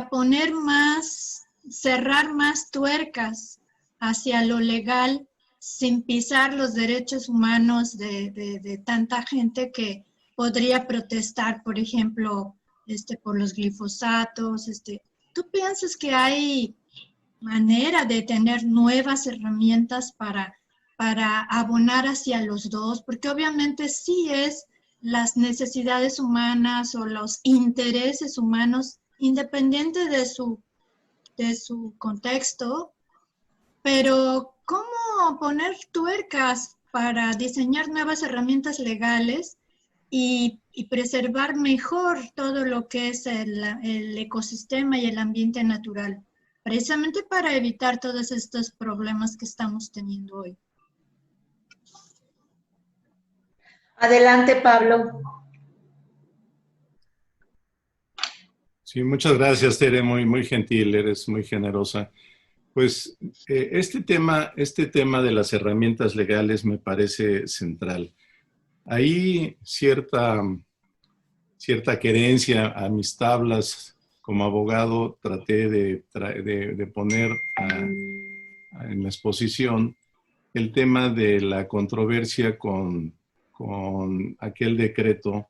poner más, cerrar más tuercas hacia lo legal sin pisar los derechos humanos de tanta gente que podría protestar, por ejemplo, por los glifosatos. ¿Tú piensas que hay manera de tener nuevas herramientas para abonar hacia los dos? Porque obviamente sí es las necesidades humanas o los intereses humanos, independiente de su contexto, pero ¿cómo poner tuercas para diseñar nuevas herramientas legales y preservar mejor todo lo que es el ecosistema y el ambiente natural? precisamente para evitar todos estos problemas que estamos teniendo hoy. Adelante, Pablo. Sí, muchas gracias, Tere, muy gentil, eres muy generosa. Pues este tema de las herramientas legales me parece central. Hay cierta querencia a mis tablas como abogado, traté de poner en la exposición el tema de la controversia con aquel decreto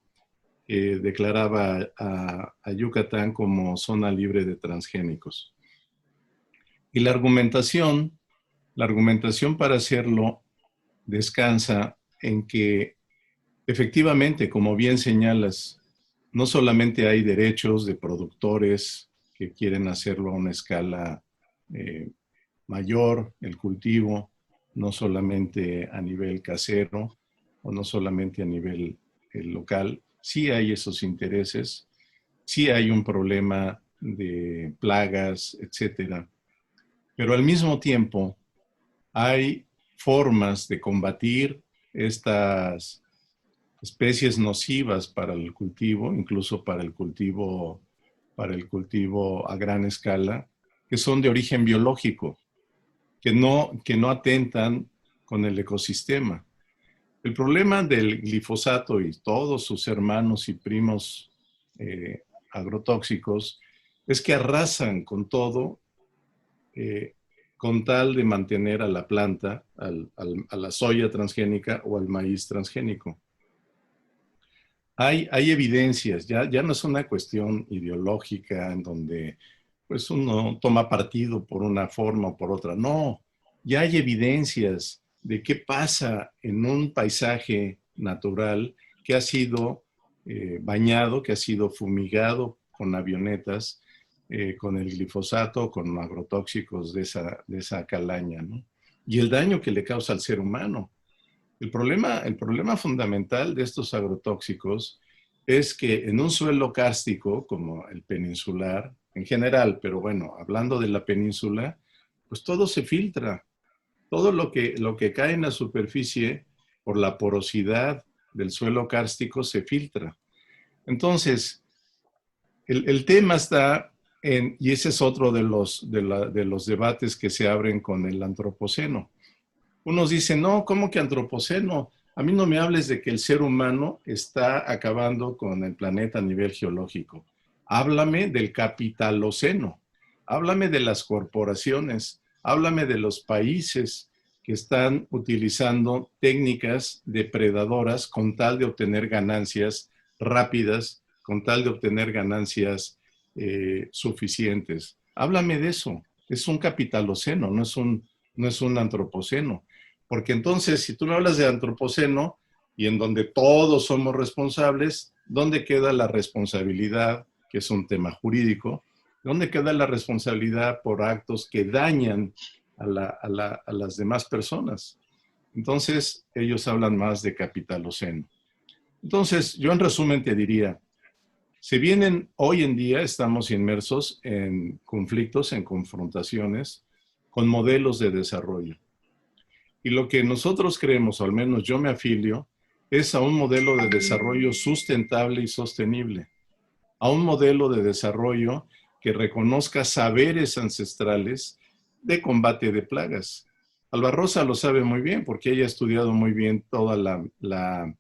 que declaraba a Yucatán como zona libre de transgénicos. Y la argumentación para hacerlo descansa en que efectivamente, como bien señalas, no solamente hay derechos de productores que quieren hacerlo a una escala mayor, el cultivo, no solamente a nivel casero o no solamente a nivel local. Sí hay esos intereses, sí hay un problema de plagas, etcétera. Pero al mismo tiempo hay formas de combatir estas especies nocivas para el cultivo, incluso para el cultivo a gran escala, que son de origen biológico, que no atentan con el ecosistema. El problema del glifosato y todos sus hermanos y primos agrotóxicos es que arrasan con todo con tal de mantener a la planta, a la soya transgénica o al maíz transgénico. Hay evidencias, ya no es una cuestión ideológica en donde pues uno toma partido por una forma o por otra. No, ya hay evidencias de qué pasa en un paisaje natural que ha sido bañado, que ha sido fumigado con avionetas, con el glifosato, con agrotóxicos de esa calaña, ¿no? Y el daño que le causa al ser humano. El problema fundamental de estos agrotóxicos es que en un suelo kárstico, como el peninsular, en general, pero bueno, hablando de la península, pues todo se filtra. Todo lo que cae en la superficie por la porosidad del suelo kárstico se filtra. Entonces, el tema está y ese es otro de los debates que se abren con el antropoceno. Unos dicen, no, ¿cómo que antropoceno? A mí no me hables de que el ser humano está acabando con el planeta a nivel geológico. Háblame del capitaloceno. Háblame de las corporaciones. Háblame de los países que están utilizando técnicas depredadoras con tal de obtener ganancias rápidas, con tal de obtener ganancias suficientes. Háblame de eso. Es un capitaloceno, no es un antropoceno. Porque entonces, si tú me hablas de antropoceno y en donde todos somos responsables, ¿dónde queda la responsabilidad, que es un tema jurídico? ¿Dónde queda la responsabilidad por actos que dañan a las demás personas? Entonces, ellos hablan más de capitaloceno. Entonces, yo en resumen te diría, hoy en día estamos inmersos en conflictos, en confrontaciones con modelos de desarrollo. Y lo que nosotros creemos, o al menos yo me afilio, es a un modelo de desarrollo sustentable y sostenible, a un modelo de desarrollo que reconozca saberes ancestrales de combate de plagas. Alba Rosa lo sabe muy bien porque ella ha estudiado muy bien toda la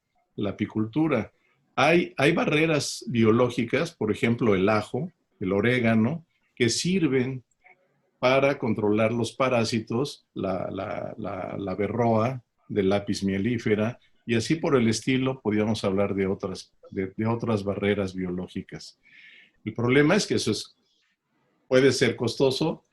apicultura. Hay barreras biológicas, por ejemplo el ajo, el orégano, que sirven para controlar los parásitos, la berroa del Apis mellifera, y así por el estilo podríamos hablar de otras barreras biológicas. El problema es que eso puede ser costoso,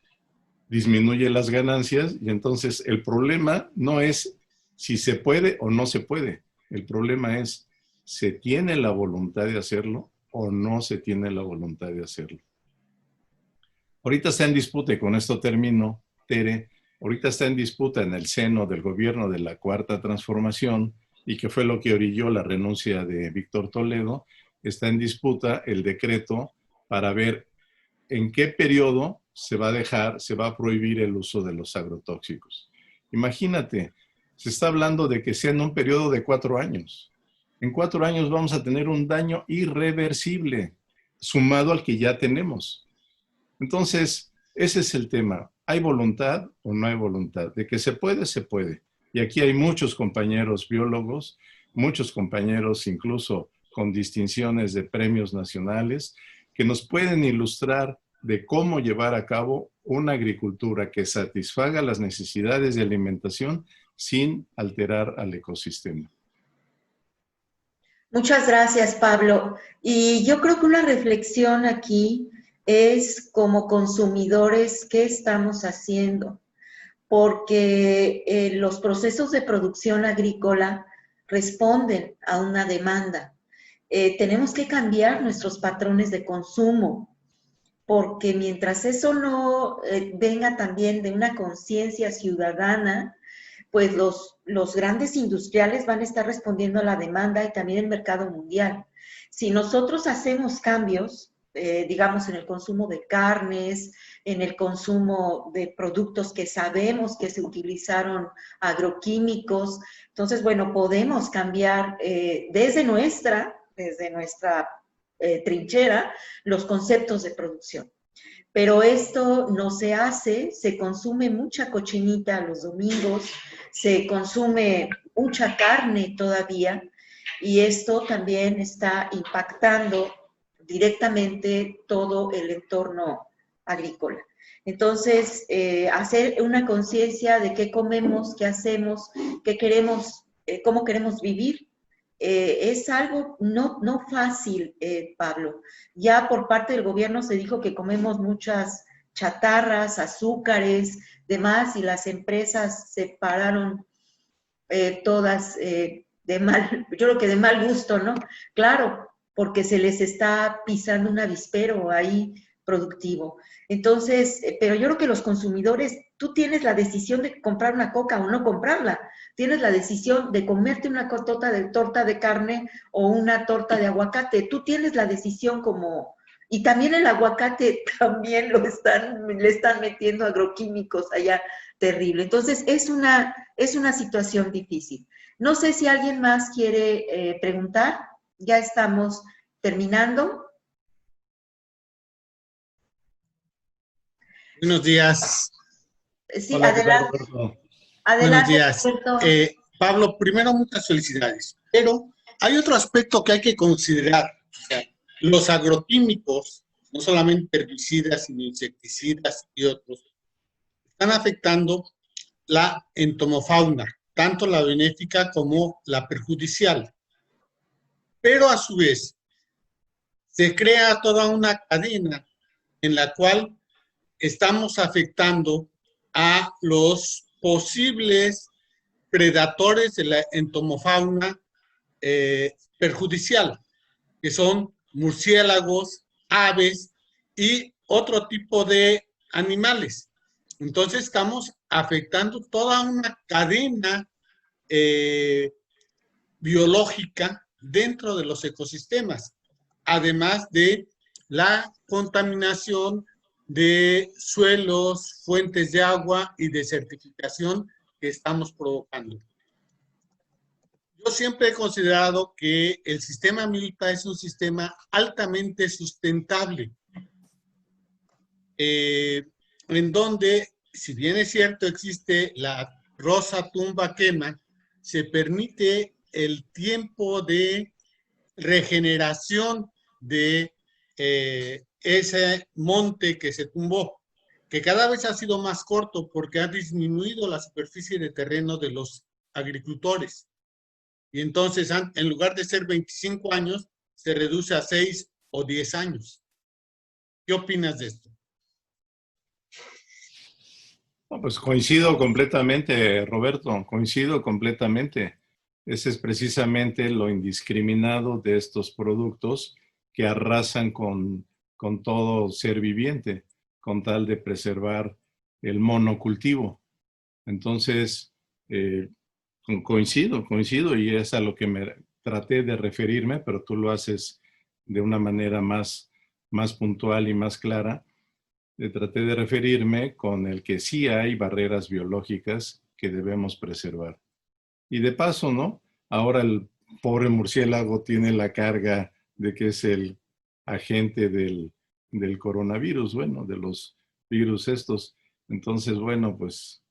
disminuye las ganancias, y entonces el problema no es si se puede o no se puede. El problema es, ¿se tiene la voluntad de hacerlo o no se tiene la voluntad de hacerlo? Ahorita está en disputa, y con esto termino, Tere, ahorita está en disputa en el seno del gobierno de la Cuarta Transformación, y que fue lo que orilló la renuncia de Víctor Toledo, está en disputa el decreto para ver en qué periodo se va a prohibir el uso de los agrotóxicos. Imagínate, se está hablando de que sea en un periodo de 4 años. En 4 años vamos a tener un daño irreversible, sumado al que ya tenemos. Entonces, ese es el tema. ¿Hay voluntad o no hay voluntad? De que se puede, se puede. Y aquí hay muchos compañeros biólogos, muchos compañeros incluso con distinciones de premios nacionales, que nos pueden ilustrar de cómo llevar a cabo una agricultura que satisfaga las necesidades de alimentación sin alterar al ecosistema. Muchas gracias, Pablo. Y yo creo que una reflexión aquí es como consumidores, ¿qué estamos haciendo? Porque los procesos de producción agrícola responden a una demanda. Tenemos que cambiar nuestros patrones de consumo, porque mientras eso no venga también de una conciencia ciudadana, pues los grandes industriales van a estar respondiendo a la demanda y también el mercado mundial. Si nosotros hacemos cambios, digamos, en el consumo de carnes, en el consumo de productos que sabemos que se utilizaron agroquímicos, entonces, bueno, podemos cambiar desde nuestra trinchera los conceptos de producción. Pero esto no se hace, se consume mucha cochinita los domingos, se consume mucha carne todavía, y esto también está impactando directamente todo el entorno agrícola. Entonces, hacer una conciencia de qué comemos, qué hacemos, qué queremos, cómo queremos vivir, es algo no fácil, Pablo. Ya por parte del gobierno se dijo que comemos muchas chatarras, azúcares, demás, y las empresas se pararon todas de mal, yo creo que de mal gusto, ¿no? Claro, porque se les está pisando un avispero ahí productivo. Entonces, pero yo creo que los consumidores, tú tienes la decisión de comprar una coca o no comprarla. Tienes la decisión de comerte una torta de carne o una torta de aguacate. Tú tienes la decisión como... Y también el aguacate también le están metiendo agroquímicos allá, terrible. Entonces, es una situación difícil. No sé si alguien más quiere preguntar. Ya estamos terminando. Buenos días. Sí, Hola, adelante. Buenos días. Roberto. Pablo, primero muchas felicidades, pero hay otro aspecto que hay que considerar. O sea, los agroquímicos, no solamente herbicidas, sino insecticidas y otros, están afectando la entomofauna, tanto la benéfica como la perjudicial. Pero a su vez, se crea toda una cadena en la cual estamos afectando a los posibles predadores de la entomofauna perjudicial, que son murciélagos, aves y otro tipo de animales. Entonces estamos afectando toda una cadena biológica dentro de los ecosistemas, además de la contaminación de suelos, fuentes de agua y desertificación que estamos provocando. Yo siempre he considerado que el sistema MILPA es un sistema altamente sustentable, en donde, si bien es cierto, existe la rosa tumba quema, se permite el tiempo de regeneración de ese monte que se tumbó, que cada vez ha sido más corto porque ha disminuido la superficie de terreno de los agricultores. Y entonces, en lugar de ser 25 años, se reduce a 6 o 10 años. ¿Qué opinas de esto? No, pues coincido completamente, Roberto, coincido completamente. Ese es precisamente lo indiscriminado de estos productos que arrasan con todo ser viviente, con tal de preservar el monocultivo. Entonces, coincido y es a lo que me traté de referirme, pero tú lo haces de una manera más puntual y más clara. traté de referirme con el que sí hay barreras biológicas que debemos preservar. Y de paso, ¿no? Ahora el pobre murciélago tiene la carga de que es el agente del coronavirus, bueno, de los virus estos. Entonces, bueno, pues,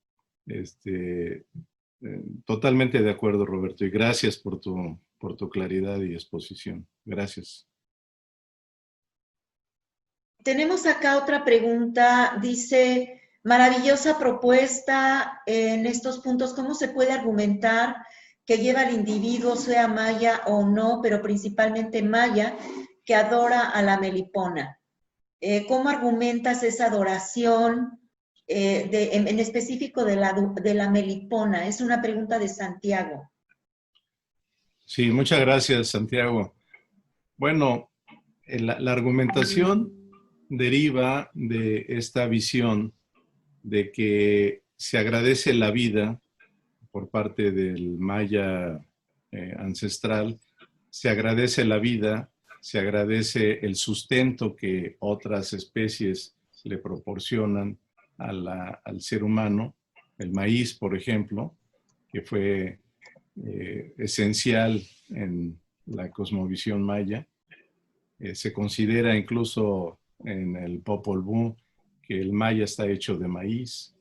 totalmente de acuerdo, Roberto, y gracias por tu claridad y exposición. Gracias. Tenemos acá otra pregunta, dice, maravillosa propuesta en estos puntos, ¿cómo se puede argumentar que lleva al individuo, sea maya o no, pero principalmente maya, que adora a la melipona? ¿Cómo argumentas esa adoración en específico de la melipona? Es una pregunta de Santiago. Sí, muchas gracias, Santiago. Bueno, la argumentación deriva de esta visión de que se agradece la vida por parte del maya ancestral, se agradece la vida, se agradece el sustento que otras especies le proporcionan al ser humano, el maíz, por ejemplo, que fue esencial en la cosmovisión maya. Se considera incluso en el Popol Vuh que el maya está hecho de maíz.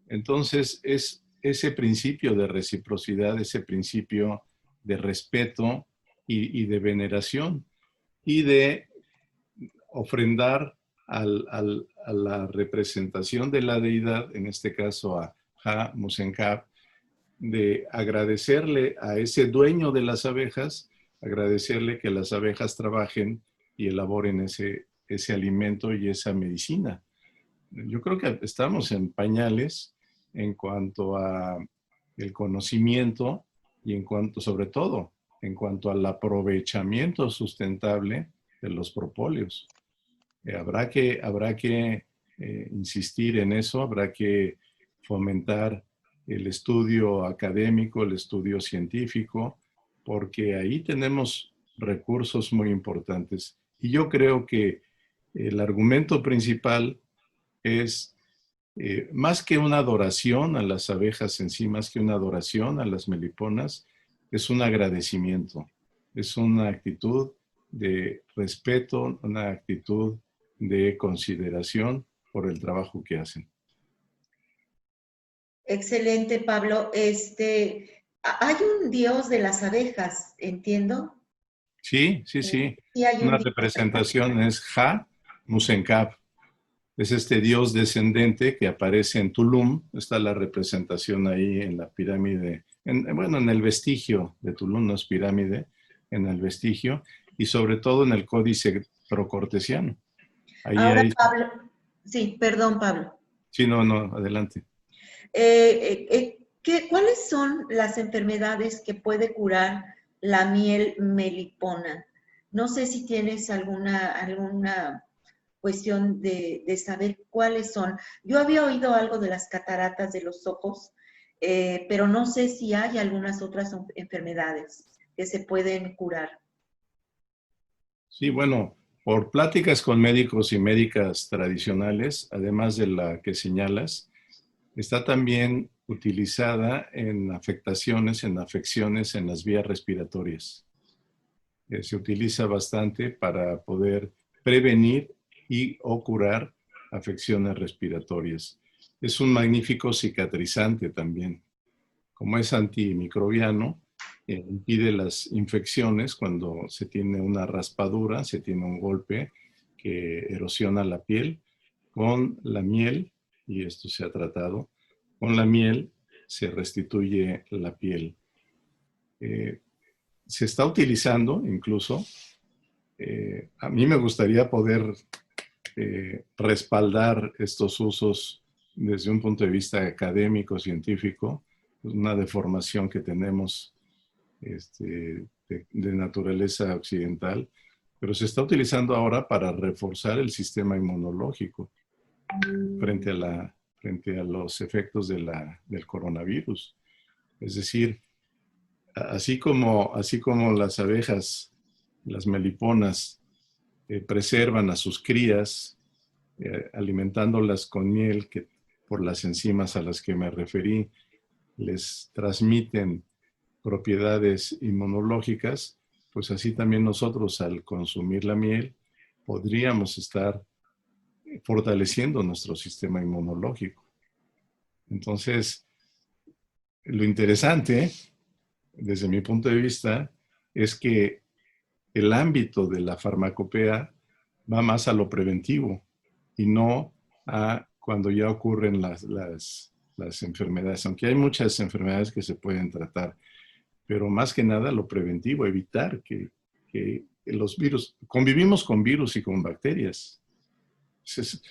Entonces, es ese principio de reciprocidad, ese principio de respeto y de veneración y de ofrendar a la representación de la deidad, en este caso a Ja Musenkab, de agradecerle a ese dueño de las abejas, agradecerle que las abejas trabajen y elaboren ese alimento y esa medicina. Yo creo que estamos en pañales en cuanto a el conocimiento y en cuanto, sobre todo, en cuanto al aprovechamiento sustentable de los propóleos. Habrá que insistir en eso, habrá que fomentar el estudio académico, el estudio científico, porque ahí tenemos recursos muy importantes. Y yo creo que el argumento principal es más que una adoración a las abejas en sí, más que una adoración a las meliponas, es un agradecimiento, es una actitud de respeto, una actitud de consideración por el trabajo que hacen. Excelente, Pablo. Hay un dios de las abejas, ¿entiendo? Sí. Sí hay un Una dios. representación es Ja Musenkab. Es este dios descendente que aparece en Tulum. Está la representación ahí en la pirámide, en el vestigio de Tulum, no es pirámide, en el vestigio, y sobre todo en el códice procortesiano. Ahí Ahora, hay... Pablo, sí, perdón, Pablo. Sí, no, adelante. ¿Cuáles son las enfermedades que puede curar la miel melipona? No sé si tienes alguna cuestión de saber cuáles son. Yo había oído algo de las cataratas de los ojos, pero no sé si hay algunas otras enfermedades que se pueden curar. Sí, bueno, por pláticas con médicos y médicas tradicionales, además de la que señalas, está también utilizada en afectaciones, en afecciones en las vías respiratorias. Se utiliza bastante para poder prevenir o curar afecciones respiratorias. Es un magnífico cicatrizante también. Como es antimicrobiano, impide las infecciones cuando se tiene una raspadura, se tiene un golpe que erosiona la piel. Con la miel, y esto se ha tratado, con la miel se restituye la piel. Se está utilizando incluso, a mí me gustaría poder respaldar estos usos desde un punto de vista académico, científico, una deformación que tenemos de naturaleza occidental, pero se está utilizando ahora para reforzar el sistema inmunológico frente a los efectos del coronavirus. Es decir, así como las abejas, las meliponas, preservan a sus crías alimentándolas con miel, que por las enzimas a las que me referí, les transmiten propiedades inmunológicas, pues así también nosotros al consumir la miel podríamos estar fortaleciendo nuestro sistema inmunológico. Entonces, lo interesante, desde mi punto de vista, es que el ámbito de la farmacopea va más a lo preventivo y no a cuando ya ocurren las enfermedades, aunque hay muchas enfermedades que se pueden tratar, pero más que nada lo preventivo, evitar que los virus, convivimos con virus y con bacterias. Entonces,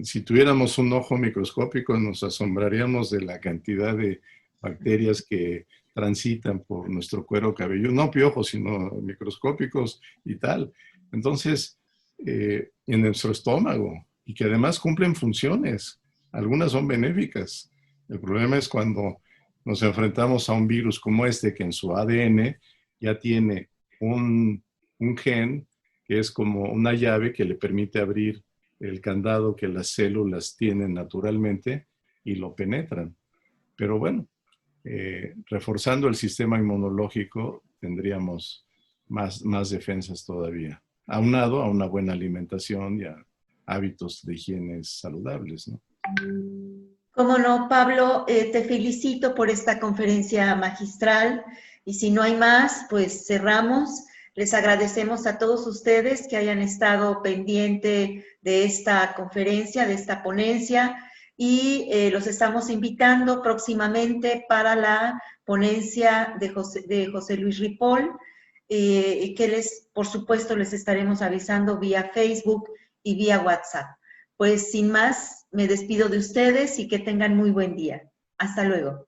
si tuviéramos un ojo microscópico nos asombraríamos de la cantidad de bacterias que transitan por nuestro cuero cabelludo, no piojos, sino microscópicos y tal. Entonces, en nuestro estómago, y que además cumplen funciones, algunas son benéficas. El problema es cuando nos enfrentamos a un virus como este, que en su ADN ya tiene un gen que es como una llave que le permite abrir el candado que las células tienen naturalmente y lo penetran. Pero bueno, reforzando el sistema inmunológico tendríamos más defensas todavía, aunado a una buena alimentación y a hábitos de higiene saludables, ¿no? Cómo no, Pablo, te felicito por esta conferencia magistral y si no hay más, pues cerramos. Les agradecemos a todos ustedes que hayan estado pendiente de esta conferencia, de esta ponencia y los estamos invitando próximamente para la ponencia de José Luis Ripoll, que por supuesto les estaremos avisando vía Facebook y vía WhatsApp. Pues sin más, me despido de ustedes y que tengan muy buen día. Hasta luego.